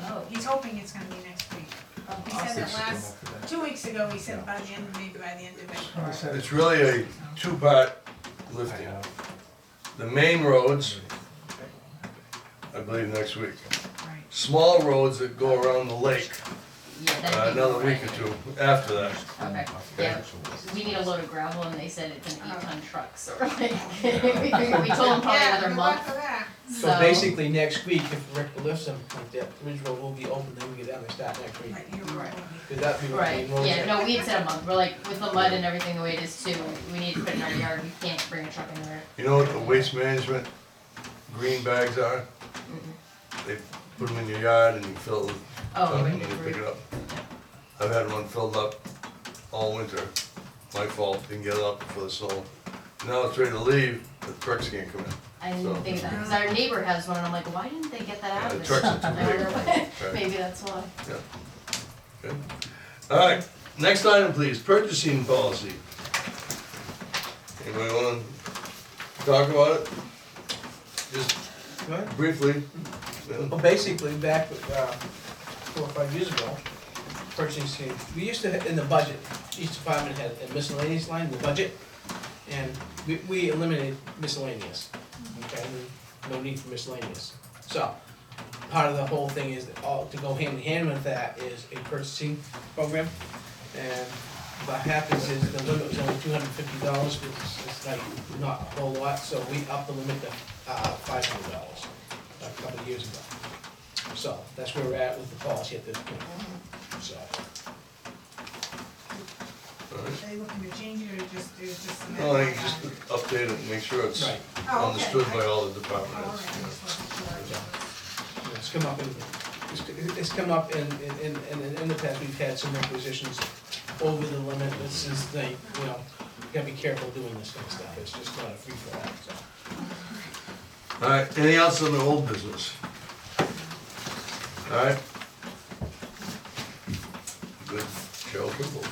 Oh, He's hoping it's gonna be next week. He said that 2 weeks ago, he said by the end, maybe by the end of it. It's really a two-part lifting. The main roads, I believe next week. Right. Small roads that go around the lake, yeah, that'd be another right. week or two after that. Okay, yeah, we need a load of gravel and they said it's an 8-ton truck, so we're like, we told them probably Yeah, another good luck month, for that. So basically, next week, if Rick lifts them, like that Ridge Road will be open, then we get down and start next week. Right, you're right. Cause that people right, main roads. yeah, no, we had said a month, we're like, with the mud and everything the way it is too, we need to put it in our yard, we can't bring a truck in there. You know what the waste management green bags are? They put them in your yard and you fill it, Oh, and right, you right. pick it up. I've had one filled up all winter. My fault, didn't get it up before the snow. Now it's ready to leave, the trucks can't come in. I didn't think of that, because our neighbor has one, and I'm like, why didn't they get that out Yeah, of the this? trucks are too big. Right. Maybe that's why. Yeah. Good. All right, next item, please, purchasing policy. Anybody wanna talk about it? Just Right? briefly. Well, basically, back, 4 or 5 years ago, purchasing, we used to, in the budget, each department had a miscellaneous line in the budget, and we eliminated miscellaneous, okay, no need for miscellaneous. So, part of the whole thing is, that all, to go hand in hand with that is a purchasing program, and what happens is the limit was only $250, which is like not a whole lot, so we upped the limit to $500 a couple of years ago. So that's where we're at with the policy at this point. So All right. Are they looking to change it or just, it's just? a No, I matter think of just update it and make sure it's right, Oh, okay. understood by all the Oh, department all right, I heads. just wasn't sure. it's come up it's come up in the past. We've had some requisitions over the limit. This is the, you know, you gotta be careful doing this kind of stuff. It's just not a free for all. So. All right, anything else on the old business? All right. Good, Cheryl Kimball,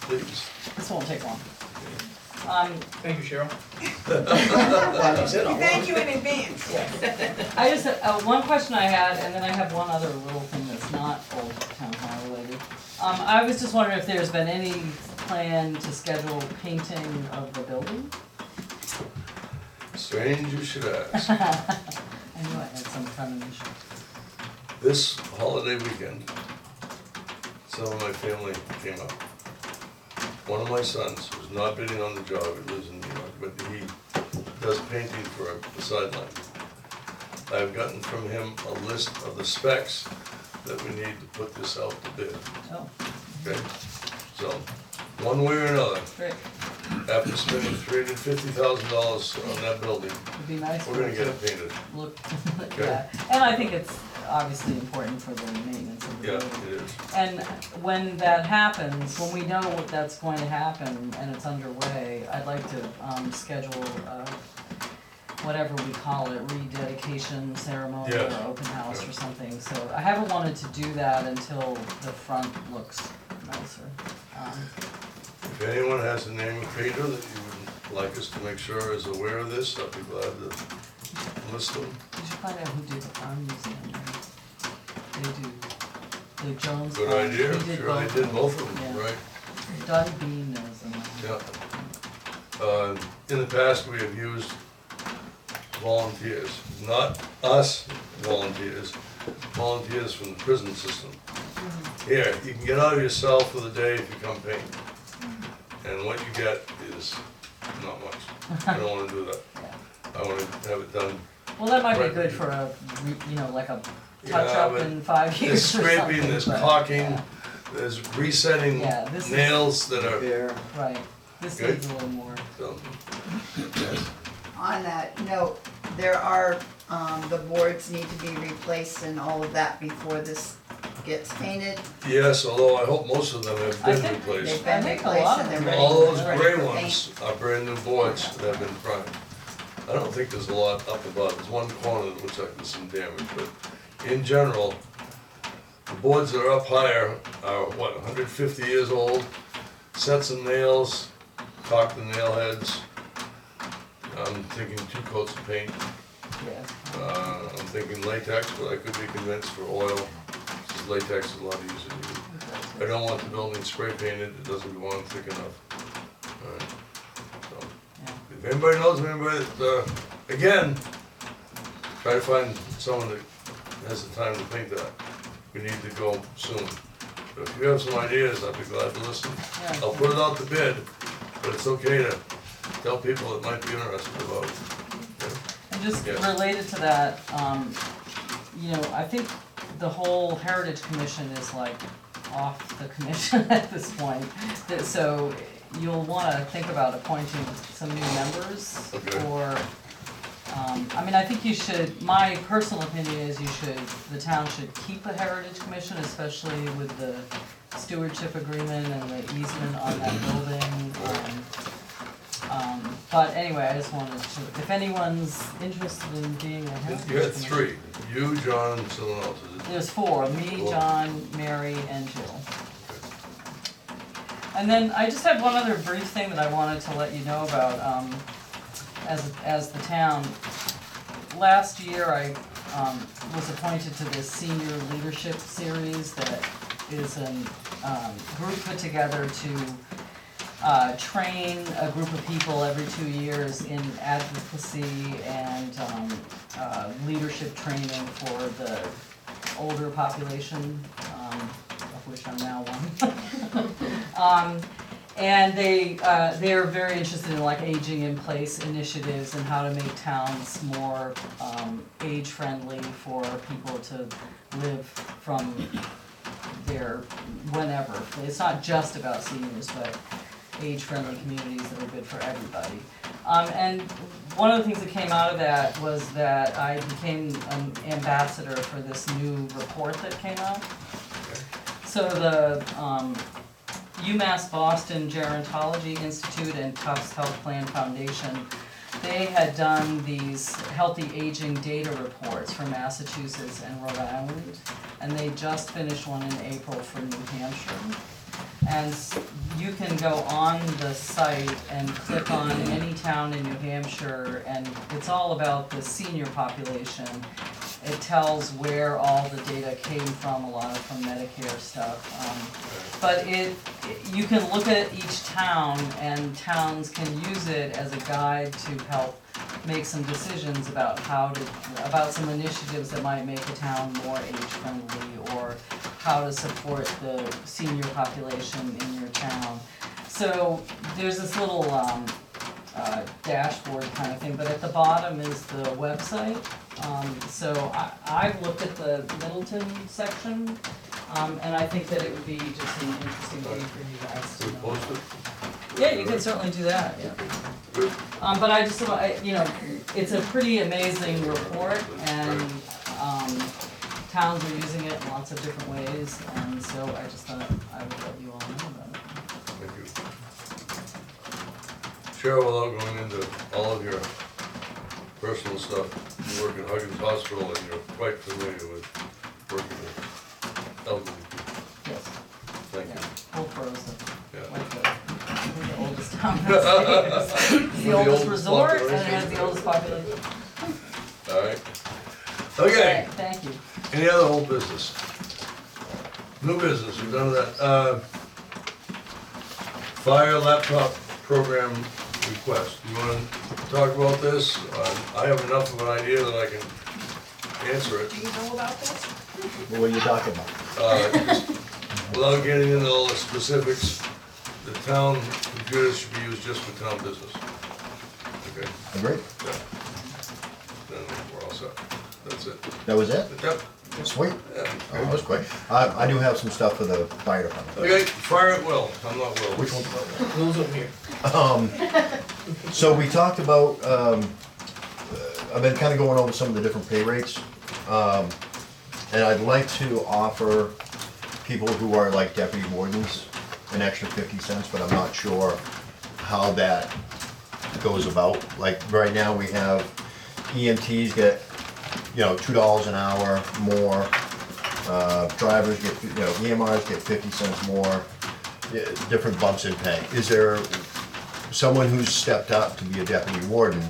please. This won't take long. Thank you, Cheryl. We thank you in advance. I just, one question I had, and then I have one other little thing that's not Old Town Hall related. I was just wondering if there's been any plan to schedule painting of the building? Strange you should ask. I knew I had some premonition. This holiday weekend, some of my family came up. One of my sons, who's not bidding on the job, he lives in New York, but he does painting for a sideline. I've gotten from him a list of the specs that we need to put this out to bid. Oh, Okay? So, one way or another, great. after spending $350,000 on that building, It'd be nice we're for gonna it get to it painted. look, Okay. yeah. And I think it's obviously important for the maintenance of the Yeah, building. it is. And when that happens, when we know that's going to happen and it's underway, I'd like to schedule whatever we call it, rededication ceremony Yes. or open house Yeah. or something. So I haven't wanted to do that until the front looks nicer. If anyone has a name of painter that you would like us to make sure is aware of this, I'd be glad to list them. You should find out who did the farm museum. They do, the Jones Good Farm. idea, He sure they did both of them, Yeah. right? Doug Bean knows them. Yeah. In the past, we have used volunteers, not us volunteers, volunteers from the prison system. Here, you can get out of your cell for the day if you come paint. And what you get is not much. I don't wanna do that. I wanna have it done. Well, that might be Right. good for a, you know, like a Yeah, touch-up but in 5 years or There's something. scraping, there's but, caulking, yeah, there's resetting Yeah, this is- nails that are, There, Right, this Good. needs a little more. so, yes. On that note, there are, the boards need to be replaced and all of that before this gets painted. Yes, although I hope most of them have I been think replaced. They've been I think a replaced lot and of they're them- ready. All those ready gray for ones paint. are brand new boards that have been primed. I don't think there's a lot up above, there's one corner that looks like there's some damage, but in general, the boards that are up higher are, what, 150 years old, sets of nails, caulk the nail heads. I'm thinking 2 coats of paint. Yeah. I'm thinking latex, but I could be convinced for oil, since latex is a lot easier to use. I don't want the building spray painted, it doesn't go on thick enough. Alright, so, Yeah. if anybody knows of anybody that, again, try to find someone that has the time to paint that. We need to go soon. But if you have some ideas, I'd be glad to listen. Yeah. I'll put it out to bid, but it's okay to tell people that might be interested about it. Okay? And just Yes. related to that, you know, I think the whole Heritage Commission is like off the commission at this point. So you'll wanna think about appointing some new members Okay. or, I mean, I think you should, my personal opinion is the town should keep the Heritage Commission, especially with the stewardship agreement and the easement on that building. But anyway, I just wanted to, if anyone's interested in being a Heritage You had Commission- 3, you, John, and someone else, is it? There's 4, me, Cool. John, Mary, and Jill. And then I just had one other brief thing that I wanted to let you know about. as the town. Last year, I was appointed to this senior leadership series that is a group put together to train a group of people every 2 years in advocacy and leadership training for the older population, of which I'm now one. And they're very interested in like aging in place initiatives and how to make towns more age friendly for people to live from their whenever. It's not just about seniors, but age friendly communities that are good for everybody. And one of the things that came out of that was that I became an ambassador for this new report that came out. So the UMass Boston Gerontology Institute and Tufts Health Plan Foundation, they had done these healthy aging data reports for Massachusetts and Rhode Island, and they just finished one in April for New Hampshire. And you can go on the site and click on any town in New Hampshire, and it's all about the senior population. It tells where all the data came from, a lot of from Medicare stuff. But you can look at each town, and towns can use it as a guide to help make some decisions about about some initiatives that might make a town more age-friendly, or how to support the senior population in your town. So there's this little dashboard kind of thing, but at the bottom is the website. So I've looked at the Middleton section, and I think that it would be just an interesting way for you guys to know. Post it? Yeah, you can certainly do that, yeah. But I just, it's a pretty amazing report, and towns are using it in lots of different ways, and so I just thought I would let you all know about it. Thank you. Cheryl, without going into all of your personal stuff, you work at Huggins Hospital and you're quite familiar with working with elderly people. Yes. Thank you. Hillsboro's Yeah. the oldest town in the state. It's the oldest resort, and it has the oldest population. All right. Okay. Thank you. Any other old business? New business, we've done that. Fire laptop program request. You wanna talk about this? I have enough of an idea that I can answer it. Do you know about this? What are you talking about? Without getting into all the specifics, the town computer should be used just for town business. Okay? Agree? Yeah. Then we're all set. That's it. That was it? Yep. Sweet. Yeah. Oh, that was quick. I do have some stuff for the fire department. Okay, fire at will. I'm not Will. Which one? Those over here. So we talked about, I've been kind of going over some of the different pay rates. And I'd like to offer people who are like deputy wardens an extra 50 cents, but I'm not sure how that goes about. Like right now we have EMTs get, $2 an hour more. Drivers get, EMRs get 50 cents more. Different bumps in pay. Is there someone who's stepped up to be a deputy warden?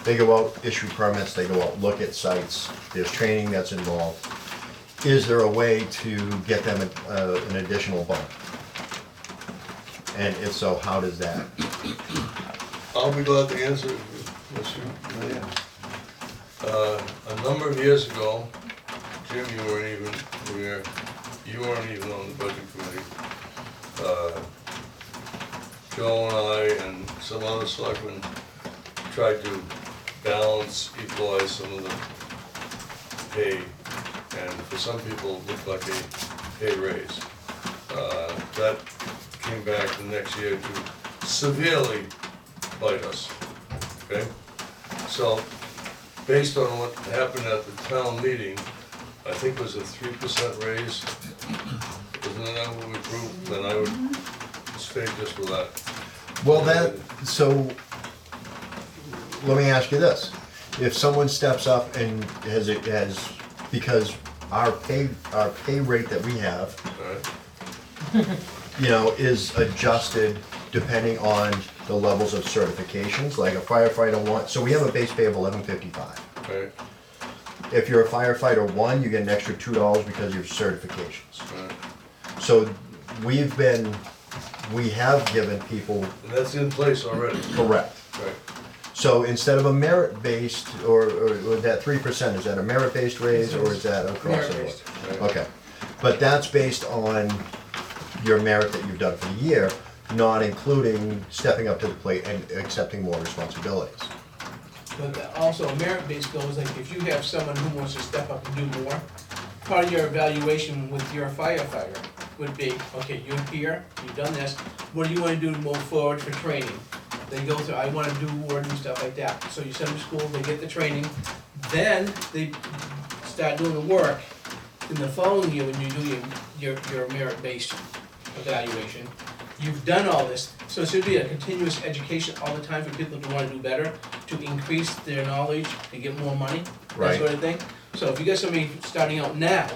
They go out, issue permits, they go out, look at sites, there's training that's involved. Is there a way to get them an additional bump? And if so, how does that? I'll be glad to answer it. A number of years ago, Jim, you weren't even here. You weren't even on the budget committee. Joe and I and some other selectmen tried to balance, equalize some of the pay, and for some people it looked like a pay raise. That came back the next year to severely bite us, okay? So, based on what happened at the town meeting, I think it was a 3% raise. Isn't that what we approved? Then I would stay just with that. Well, so, let me ask you this. If someone steps up and because our pay rate that we have, All right. is adjusted depending on the levels of certifications, like a firefighter one, so we have a base pay of $11.55. Right, If you're a firefighter one, you get an extra $2 because of your certifications. right. So we have given people, And that's in place already. correct. Right. So instead of a merit-based, or that 3%, is that a merit-based raise, or is that across the board? Merit-based. Right. Okay, but that's based on your merit that you've done for the year, not including stepping up to the plate and accepting more responsibilities. But also, merit-based goals, like if you have someone who wants to step up and do more, part of your evaluation with your firefighter would be, okay, you're here, you've done this, what do you wanna do to move forward for training? They go through, I wanna do warden stuff like that, so you send them to school, they get the training, then they start doing the work. In the following year, when you do your merit-based evaluation, you've done all this, so it should be a continuous education all the time for people to wanna do better, to increase their knowledge, to get more money, that Right. sort of thing. So if you got somebody starting out now,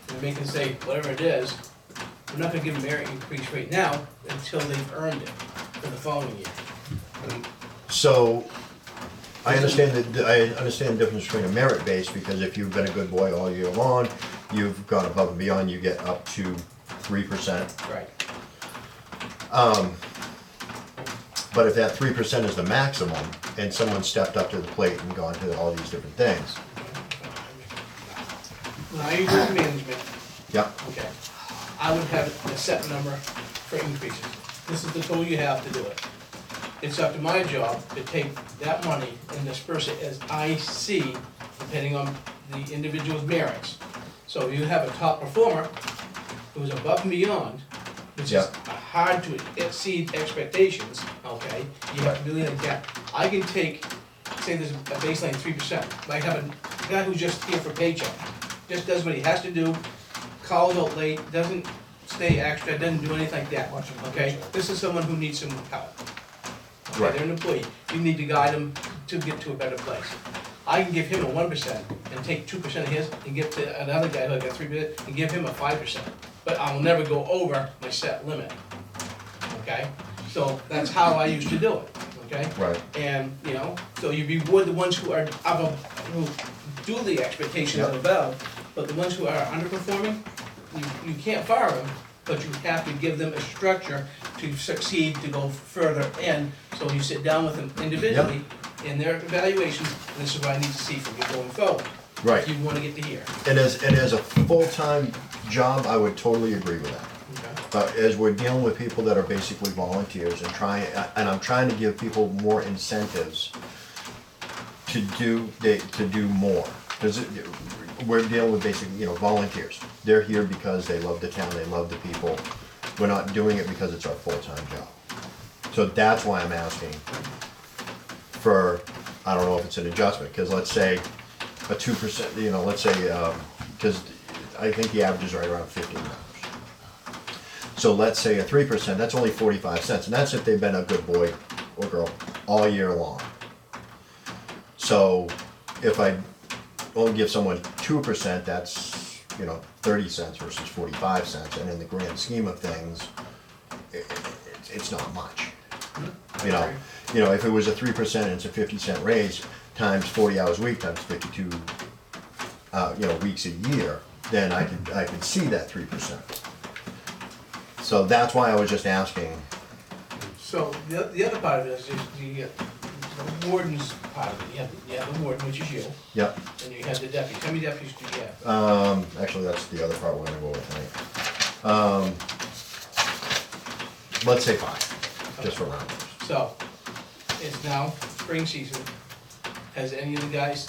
and making say, whatever it is, we're not gonna give them merit increase right now until they've earned it for the following year. So, I understand the difference between a merit base, because if you've been a good boy all year long, you've gone above and beyond, you get up to 3%. Right. But if that 3% is the maximum, and someone stepped up to the plate and gone to all these different things, When I use management, yeah, okay, I would have a set number for increases. This is the tool you have to do it. It's up to my job to take that money and disperse it as I see, depending on the individual's merits. So if you have a top performer who's above and beyond, which is Yeah. hard to exceed expectations, okay, you have to do like that. I can take, say there's a baseline 3%, I have a guy who's just here for paycheck, just does what he has to do, calls out late, doesn't stay extra, doesn't do anything like that, okay? This is someone who needs some help. Okay, Right. they're an employee, you need to guide them to get to a better place. I can give him a 1% and take 2% of his and give to another guy who got 3% and give him a 5%. But I will never go over my set limit, okay? So that's how I used to do it, okay? right, And, you know, so you reward the ones who are above, who do the expectations Yep. above, but the ones who are underperforming, you can't fire them, but you have to give them a structure to succeed, to go further in. So you sit down with them individually in their evaluations, and this is what I need to see from you going forward. right. If you wanna get to here. And as a full-time job, I would totally agree with that. Okay. But as we're dealing with people that are basically volunteers and I'm trying to give people more incentives to do more. Because we're dealing with basically, volunteers. They're here because they love the town, they love the people. We're not doing it because it's our full-time job. So that's why I'm asking for, I don't know if it's an adjustment, because let's say a 2%, let's say, because I think the average is right around $15. So let's say a 3%, that's only 45 cents, and that's if they've been a good boy or girl all year long. So if I only give someone 2%, that's, 30 cents versus 45 cents, and in the grand scheme of things, it's not much. If it was a 3% and it's a 50-cent raise, times 40 hours a week, times 52, weeks a year, then I could see that 3%. So that's why I was just asking. So the other part of it is the warden's part of it. You have the warden, which is you, Yep. and you have the deputy. How many deputies do you have? Actually, that's the other part we're gonna go with tonight. Let's say 5, just for rounders. So, it's now spring season. Has any of the guys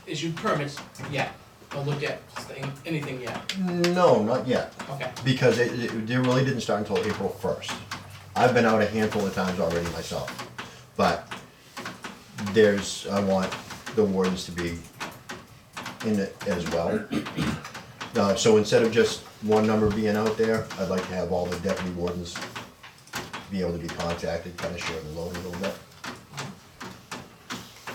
issued permits yet? Or looked at anything yet? No, not yet, Okay. because it really didn't start until April 1st. I've been out a handful of times already myself, but I want the wardens to be in it as well. So instead of just one number being out there, I'd like to have all the deputy wardens be able to be contacted, kind of share the load a little bit.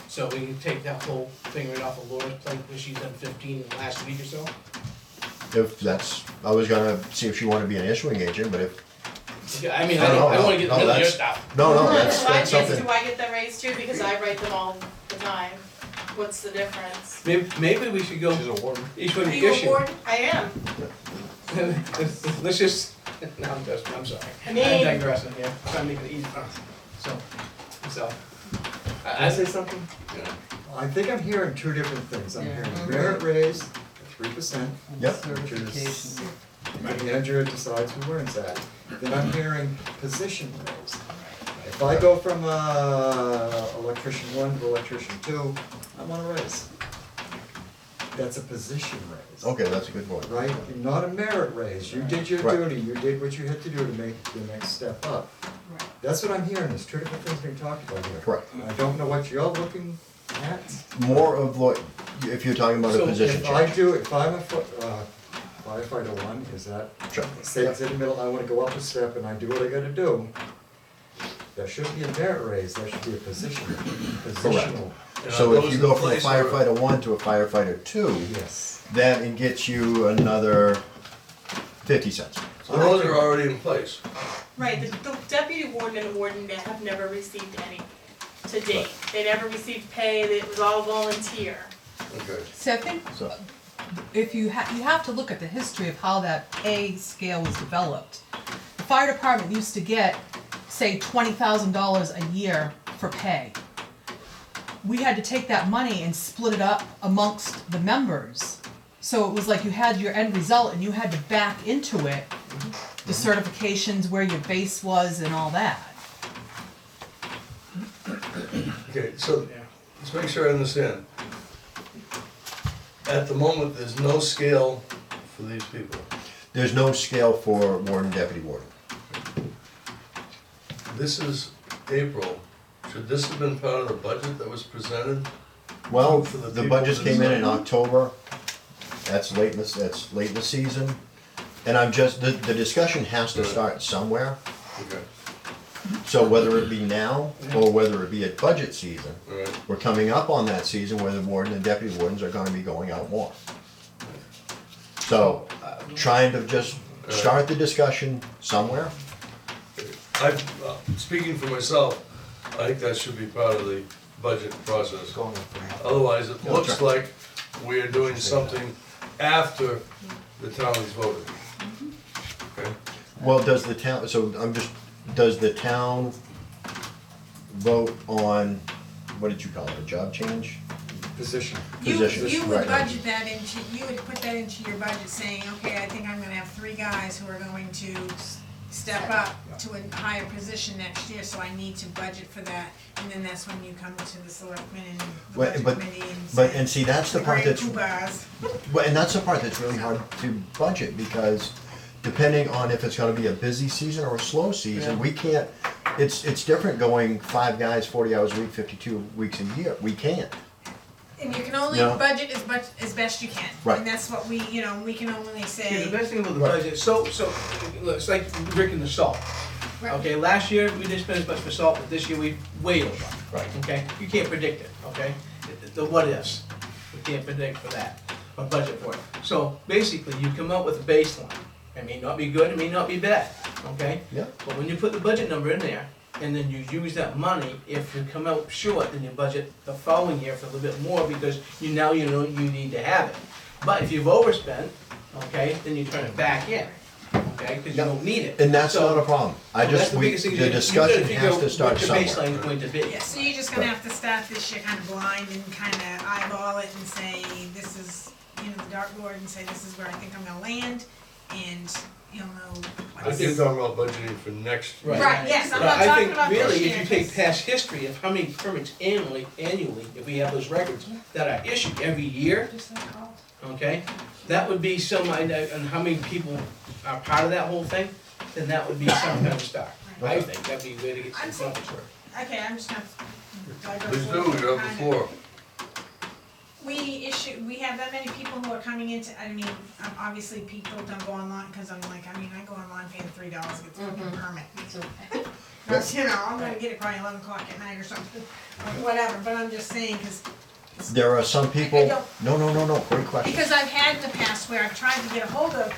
So we can take that whole thing right off of Laura's plate, because she's done 15 in the last week or so? If that's, I was gonna see if she wanted to be an issuing agent, but if I mean, No, no, I wanna get no, rid of your that's- stuff. No, no, Well, that's in my case, something, do I get the raise too, because I write them all the time? What's the difference? Maybe we should go She's a warden. each one Are you a issue. board? I am. Let's just, no, I'm sorry. I I'm mean- digressing here, I'm trying to make it easy for us. So, Can I say something? I think I'm hearing two different things. I'm Yeah. hearing merit raise, 3%. Yep. Certification. The manager decides who earns that. Then I'm hearing position raise. If I go from electrician 1 to electrician 2, I want a raise. That's a position raise. okay, that's a good point. Right? Not a merit raise. You did your Right. duty, you did what you had to do to make the next step up. That's what I'm hearing, there's two different things being talked about here. Correct. I don't know what you're looking at. More of what, if you're talking about a So position If I change. do, if I'm a firefighter 1, is that, Sure. say it's in the middle, I wanna go up a step and I do what I gotta do. That shouldn't be a merit raise, that should be a positional. So if you go from a Those in place are- firefighter 1 to a firefighter 2, Yes. then it gets you another 50 cents. So those are already in place. Right, the deputy warden and warden have never received any to date. They never received pay, it was all volunteer. Okay. See, I think So, if you have to look at the history of how that pay scale was developed. The fire department used to get, say, $20,000 a year for pay. We had to take that money and split it up amongst the members. So it was like you had your end result and you had to back into it, the certifications, where your base was and all that. Okay, so let's make sure I understand. At the moment, there's no scale for these people. there's no scale for warden, deputy warden. This is April. Should this have been part of the budget that was presented? Well, For the the people budgets to came in decide. October, that's late in the season. And I'm just, the discussion has to start somewhere. Okay, So whether it be now or whether it be at budget season, all right. we're coming up on that season where the warden and deputy wardens are gonna be going out more. So, trying to just start the discussion somewhere. Speaking for myself, I think that should be part of the budget process. Going up for Otherwise, it Yeah, looks that's like we're doing something after the town is voted. Okay? Well, does the town, so I'm just, does the town vote on, what did you call it, a job change? Position. Position, You would right. budget that into, you would put that into your budget saying, okay, I think I'm gonna have 3 guys who are going to step up to a higher position next year, so I need to budget for that. And then that's when you come to the selectmen and the Well, budget but- committee and But, say, and see, that's the part "Great that's, poobahs." well, and that's the part that's really hard to budget, because depending on if it's gonna be a busy season or a slow season, we can't, it's different going 5 guys, 40 hours a week, 52 weeks a year, we can't. And you can only Yeah. budget as best you can. Right. And that's what we, we can only See, say. the best thing about the budget, so, look, it's like Rick and the salt. Right. Okay, last year, we didn't spend as much for salt, but this year we way over. Right. Okay, you can't predict it, okay? The what ifs, we can't predict for that, or budget for it. So basically, you come up with a baseline. It may not be good, it may not be bad, okay? Yeah. But when you put the budget number in there, and then you use that money, if you come out short, then you budget the following year for a little bit more, because you know you need to have it. But if you've overspent, okay, then you turn it back in, okay, because you don't need it. And that's So- not a problem, I so that's just, the biggest thing, the you gotta discussion figure has out to start what your somewhere. baseline is going to be. Yeah, so you're just gonna have to start this year kind of blind and kind of eyeball it and say, this is, the dartboard, and say, this is where I think I'm gonna land, and you'll know I what's. think talking about budgeting for next year. Right, yes, I'm But not I talking think about this really, year, if you take 'cause- past history of how many permits annually, if we have those records that are issued every year, okay? That would be some idea, and how many people are part of that whole thing, then that would be some kind of start. I think that'd be a way to get I'm some saying- numbers. Okay, I'm just gonna. digress Please a do, little bit, you have the kind of. floor. We have that many people who are coming into, obviously people don't go online, cause I go online paying $3 to get the fucking permit. Cause, I'm gonna get it probably 11 o'clock at night or something, or whatever, but I'm just saying, cause There are some people, don't- no, great question. Because I've had in the past where I've tried to get a hold of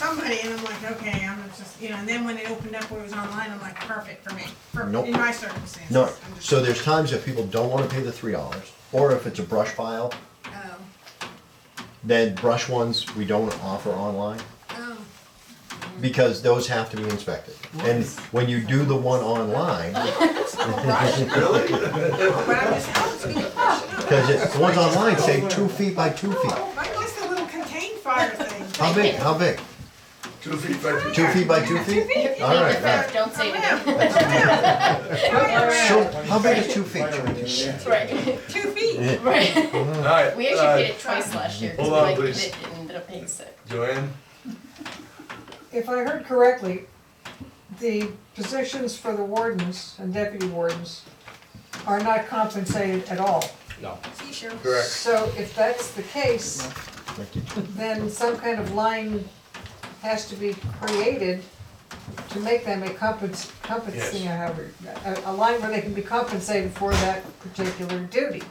somebody, and I'm like, okay, I'm just, and then when it opened up where it was online, I'm like, perfect for me, Nope. in my circumstances. No, I'm just- so there's times that people don't wanna pay the $3, or if it's a brush pile, Oh, then brush ones, we don't offer online, oh, because those have to be inspected. And when you do the one online, but I'm just asking. because the ones online say 2 feet by 2 feet. Mine was the little contained fire thing. How big, how big? 2 feet by 2 feet. 2 feet by 2 feet? All right, all right. Don't say it again. So, how big is 2 feet? Right, 2 feet. right. Alright, We actually did it twice last year, cause hold we on, like, please. it ended up being sick. Joanne? If I heard correctly, the positions for the wardens and deputy wardens are not compensated at all. T-shirt. Correct. So if that's the case, then some kind of line has to be created to make them a compensating, a line where they can be compensated for that particular duty.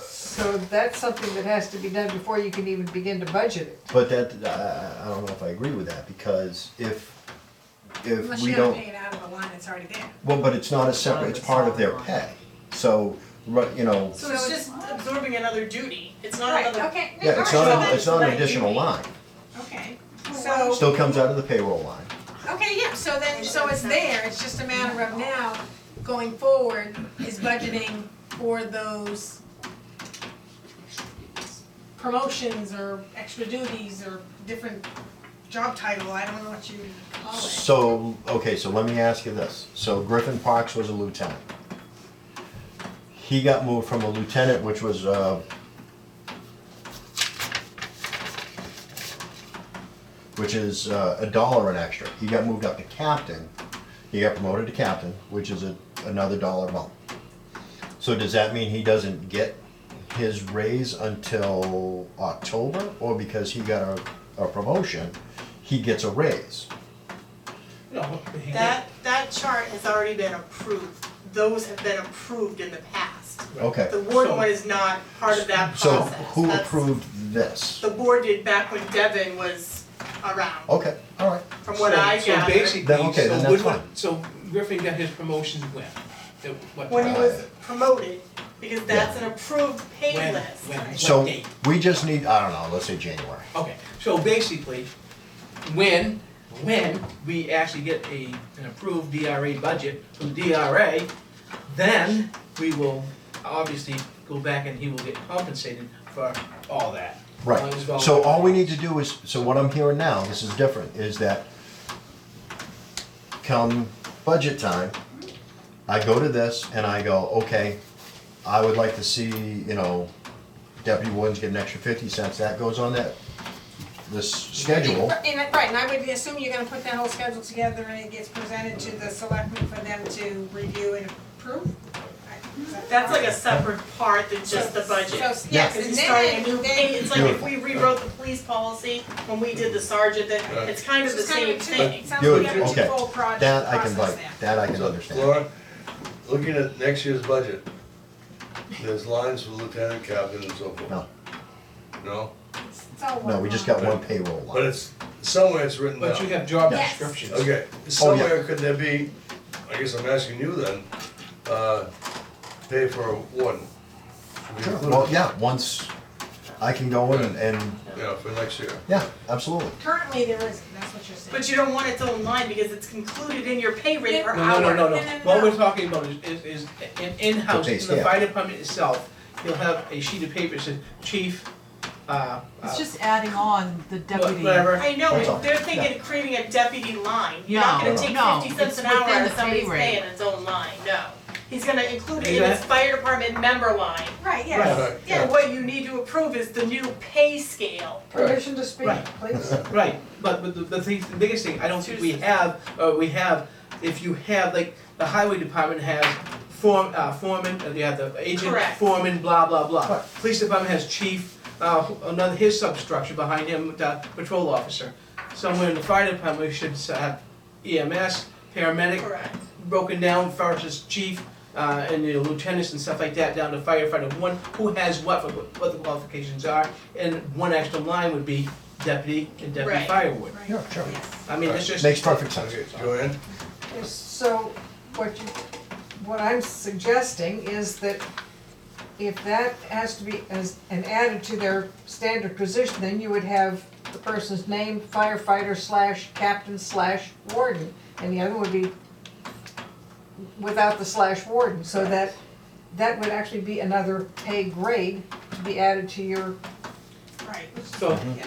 So that's something that has to be done before you can even begin to budget it. But that, I don't know if I agree with that, because if Unless we you're gonna don't, pay it out of a line that's already there. well, but it's not a separate, it's part of their pay. So, you know, So it's just absorbing another duty, it's not Right, another. okay. yeah, it's alright, not, it's not an additional duty. line. Okay, so, Still comes out of the payroll line. okay, yeah, so then, so it's there, it's just a matter of now, going forward, is budgeting for those promotions or extra duties or different job title, I don't know what you call it. So, okay, so let me ask you this. So Griffin Parks was a lieutenant. He got moved from a lieutenant, which was, which is $1 an extra. He got moved up to captain. He got promoted to captain, which is another $1 bump. So does that mean he doesn't get his raise until October? Or because he got a promotion, he gets a raise? No, That chart has already been approved, those have been approved in the past. Okay, The warden one is not part of that so process. who That's- approved this? The board did back when Devin was around, Okay, all right. from what I So gathered. basically, Then, okay, then so that's Woodward, fine. so Griffin got his promotions when? What When he time? was promoted, because that's an approved pay When? list. When? So What date? we just need, I don't know, let's say January. Okay, so basically, when we actually get an approved DRA budget from DRA, then we will obviously go back and he will get compensated for all that. As long as Right, so all we need to do is, so what I'm hearing now, this is different, is that come budget time, I go to this and I go, okay, I would like to see, Deputy Wardens get an extra 50 cents, that goes on this schedule. Right, and I would assume you're gonna put that whole schedule together and it gets presented to the selectmen for them to review and approve? That's like a separate part than just the budget. So, Because yes, you're and starting a new then, pay, it's like if Beautiful. we rewrote the police policy, when we did the sergeant, that, it's kind of the it's kind same of thing. It sounds like you have a Okay. twofold project That I can, process there. that I can So, understand. Laura, looking at next year's budget, there's lines for lieutenant, captain and so forth. No. No? It's all No, we just got one payroll But line. it's, somewhere it's written But you down. have job Yes. descriptions. Okay, somewhere could there be, I guess I'm asking you then, pay for a warden? Should we Sure, include well, it? yeah, once I can go in and, Yeah, for next year. yeah, absolutely. Currently, there isn't, that's what you're saying. But you don't want its own line because it's included in your pay rate per No, hour. no, no, no, no. No, no, What no. we're talking about is in-house, The pay in the scale. fire department itself, you'll have a sheet of paper that says, chief, It's just adding on the deputy. whatever. I know, That's all. but they're thinking of creating a deputy line. You're not No, gonna take no, 50 cents it's an hour within out of the somebody's pay pay rate. in its own line, no. He's gonna include it Is in his that- fire department member line. Right, Right. yes, Yeah. And what you need to approve is the new pay scale. Permission to speak, Right. please. Right, but the thing, the biggest thing, I don't think we have, if you have, like, the highway department has foreman, you have the agent, Correct. foreman, blah, blah, blah. Right. Police department has chief, another, his substructure behind him, the patrol officer. Somewhere in the fire department, we should have EMS, paramedic, Correct. broken down versus chief, and the lieutenants and stuff like that, down to firefighter, one who has what the qualifications are, and one extra line would be deputy and deputy Right. fire warden. Right. Yeah, sure. Yes. I mean, it's just. Makes perfect sense. Okay, Joanne? So what I'm suggesting is that if that has to be as an added to their standard position, then you would have the person's name, firefighter / captain / warden, and the other would be without the / warden, so that would actually be another pay grade to be added to your, Right. So, and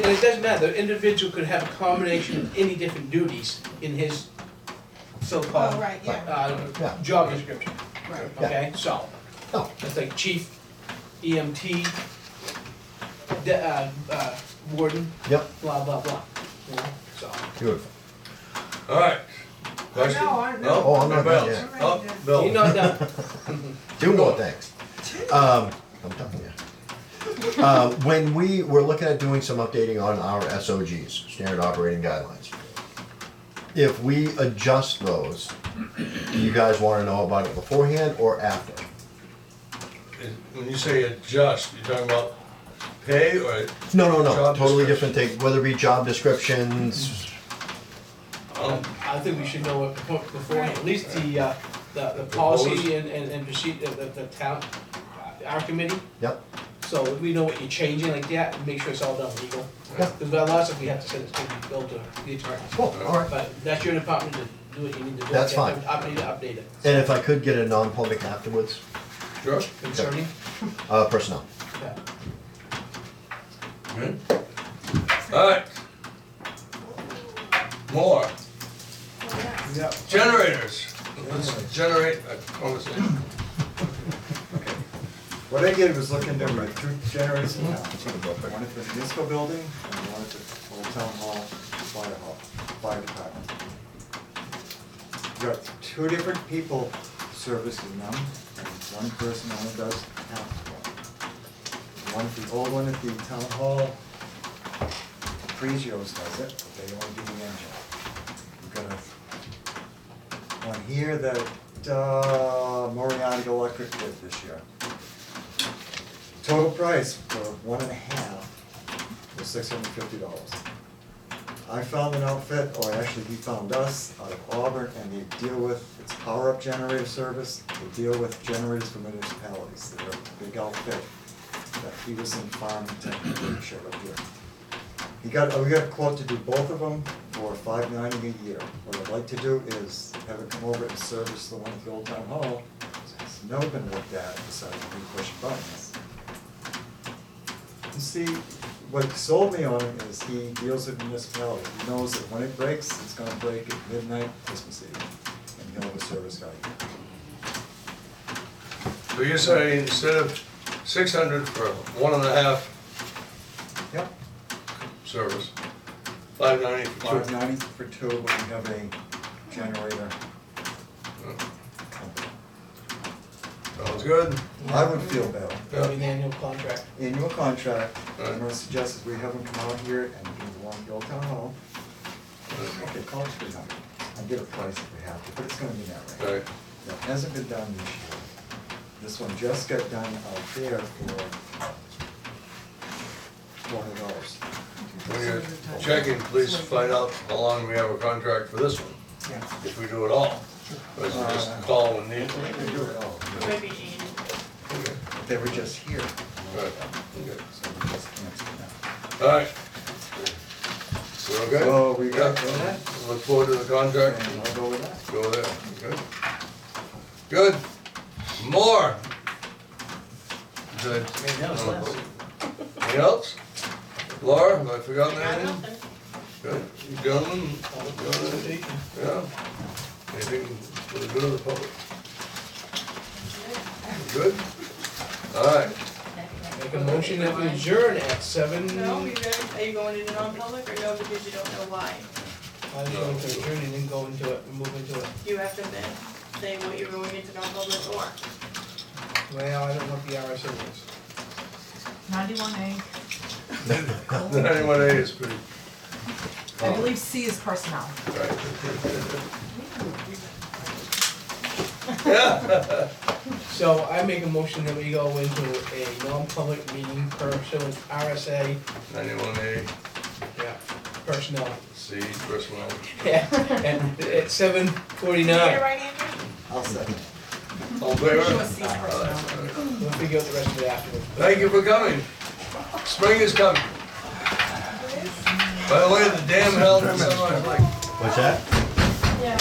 it doesn't matter, the individual could have a combination of any different duties in his so-called Oh, right, yeah. Yeah. job description, Right. okay, so. No. It's like chief, EMT, warden, Yep, blah, blah, blah, you know, so. beautiful. All right. Question? No, I- No? Oh, I'm not Anybody done else? yet. Oh, You're Bill. not done. Two more things. I'm done, yeah. When we were looking at doing some updating on our SOGs, Standard Operating Guidelines, if we adjust those, do you guys wanna know about it beforehand or after? When you say adjust, you're talking about pay or? No, Job totally description. different thing, whether it be job descriptions, I think we should know it before, at least the policy and procedure, the town, our committee. yep, So if we know what you're changing like that, make sure it's all done legal. Yeah. Because a lot of stuff we have to send it to the bill to the attorney. cool, alright. But that's your department to do what you need to do. That's fine. Update it. And if I could get a non-public afterwards, Sure. Concerning, personnel. yeah. Good. All right. More. Yeah. Generators. Let's generate a conversation. What I did was look into my two generators in town, one at the municipal building and one at the old town hall, fire department. Got two different people servicing them, and one person only does half of them. One, the old one at the town hall, Prezios does it, but they only do the engine. We've got one here that, Moriarty Electric did this year. Total price for 1.5 was $650. I found an outfit, or actually he found us, out of Auburn, and they deal with, it's power up generator service, they deal with generators for municipalities, they're a big outfit. That he was in Farmington, he showed up here. We got a quote to do both of them for $590 a year. What I'd like to do is have it come over and service the one at the old town hall. It's never been looked at besides me pushing buttons. You see, what sold me on him is he deals with municipalities. He knows that when it breaks, it's gonna break at midnight, Christmas Eve, and he'll have a service guy. So you're saying instead of 600 for 1.5 Yep. service, 590 for two. $590 for two when we have a generator company. Sounds good. I would feel better. That'll be an annual contract. Annual contract, Right. I'm gonna suggest that we have them come out here and do the one at the old town hall. Okay, call it $300. I'll get a price if we have to, but it's gonna be that way. Right. That hasn't been done this year. This one just got done out there for $400. When you're checking, please find out how long we have a contract for this one, Yeah. if we do it all. Or is it just call when needed? We do it all. Maybe Ian. Okay. They were just here. Right. Okay. So we just canceled that. All right. We're okay? So we got Yeah. that, Look forward to the contract. and I'll go with that. Go there, good. Good. More. Good. Maybe that was less. Anything else? Laura, have I forgotten I got anything? nothing. Good. You gentlemen? Yeah. Anything for the good of the public? Good? All right. Make a motion that we adjourn at 7. No, are you going into non-public or no, because you don't know why? I was going to adjourn and then go into it, and move into it. You have to then say what you're going into non-public or. Well, I don't know what the RSA is. 91A. 91A is pretty. I believe C is personnel. Right. Yeah. So I make a motion that we go into a non-public meeting pursuant RSA, 91A, yeah, personnel. C, personnel. Yeah, at 7:49. Did you get it right, Andrew? I'll second. All in favor? Sure, C's personnel. We'll figure out the rest of it afterwards. Thank you for coming. Spring is coming. By the way, the dam held in Sunrise Lake. What's that? Yeah.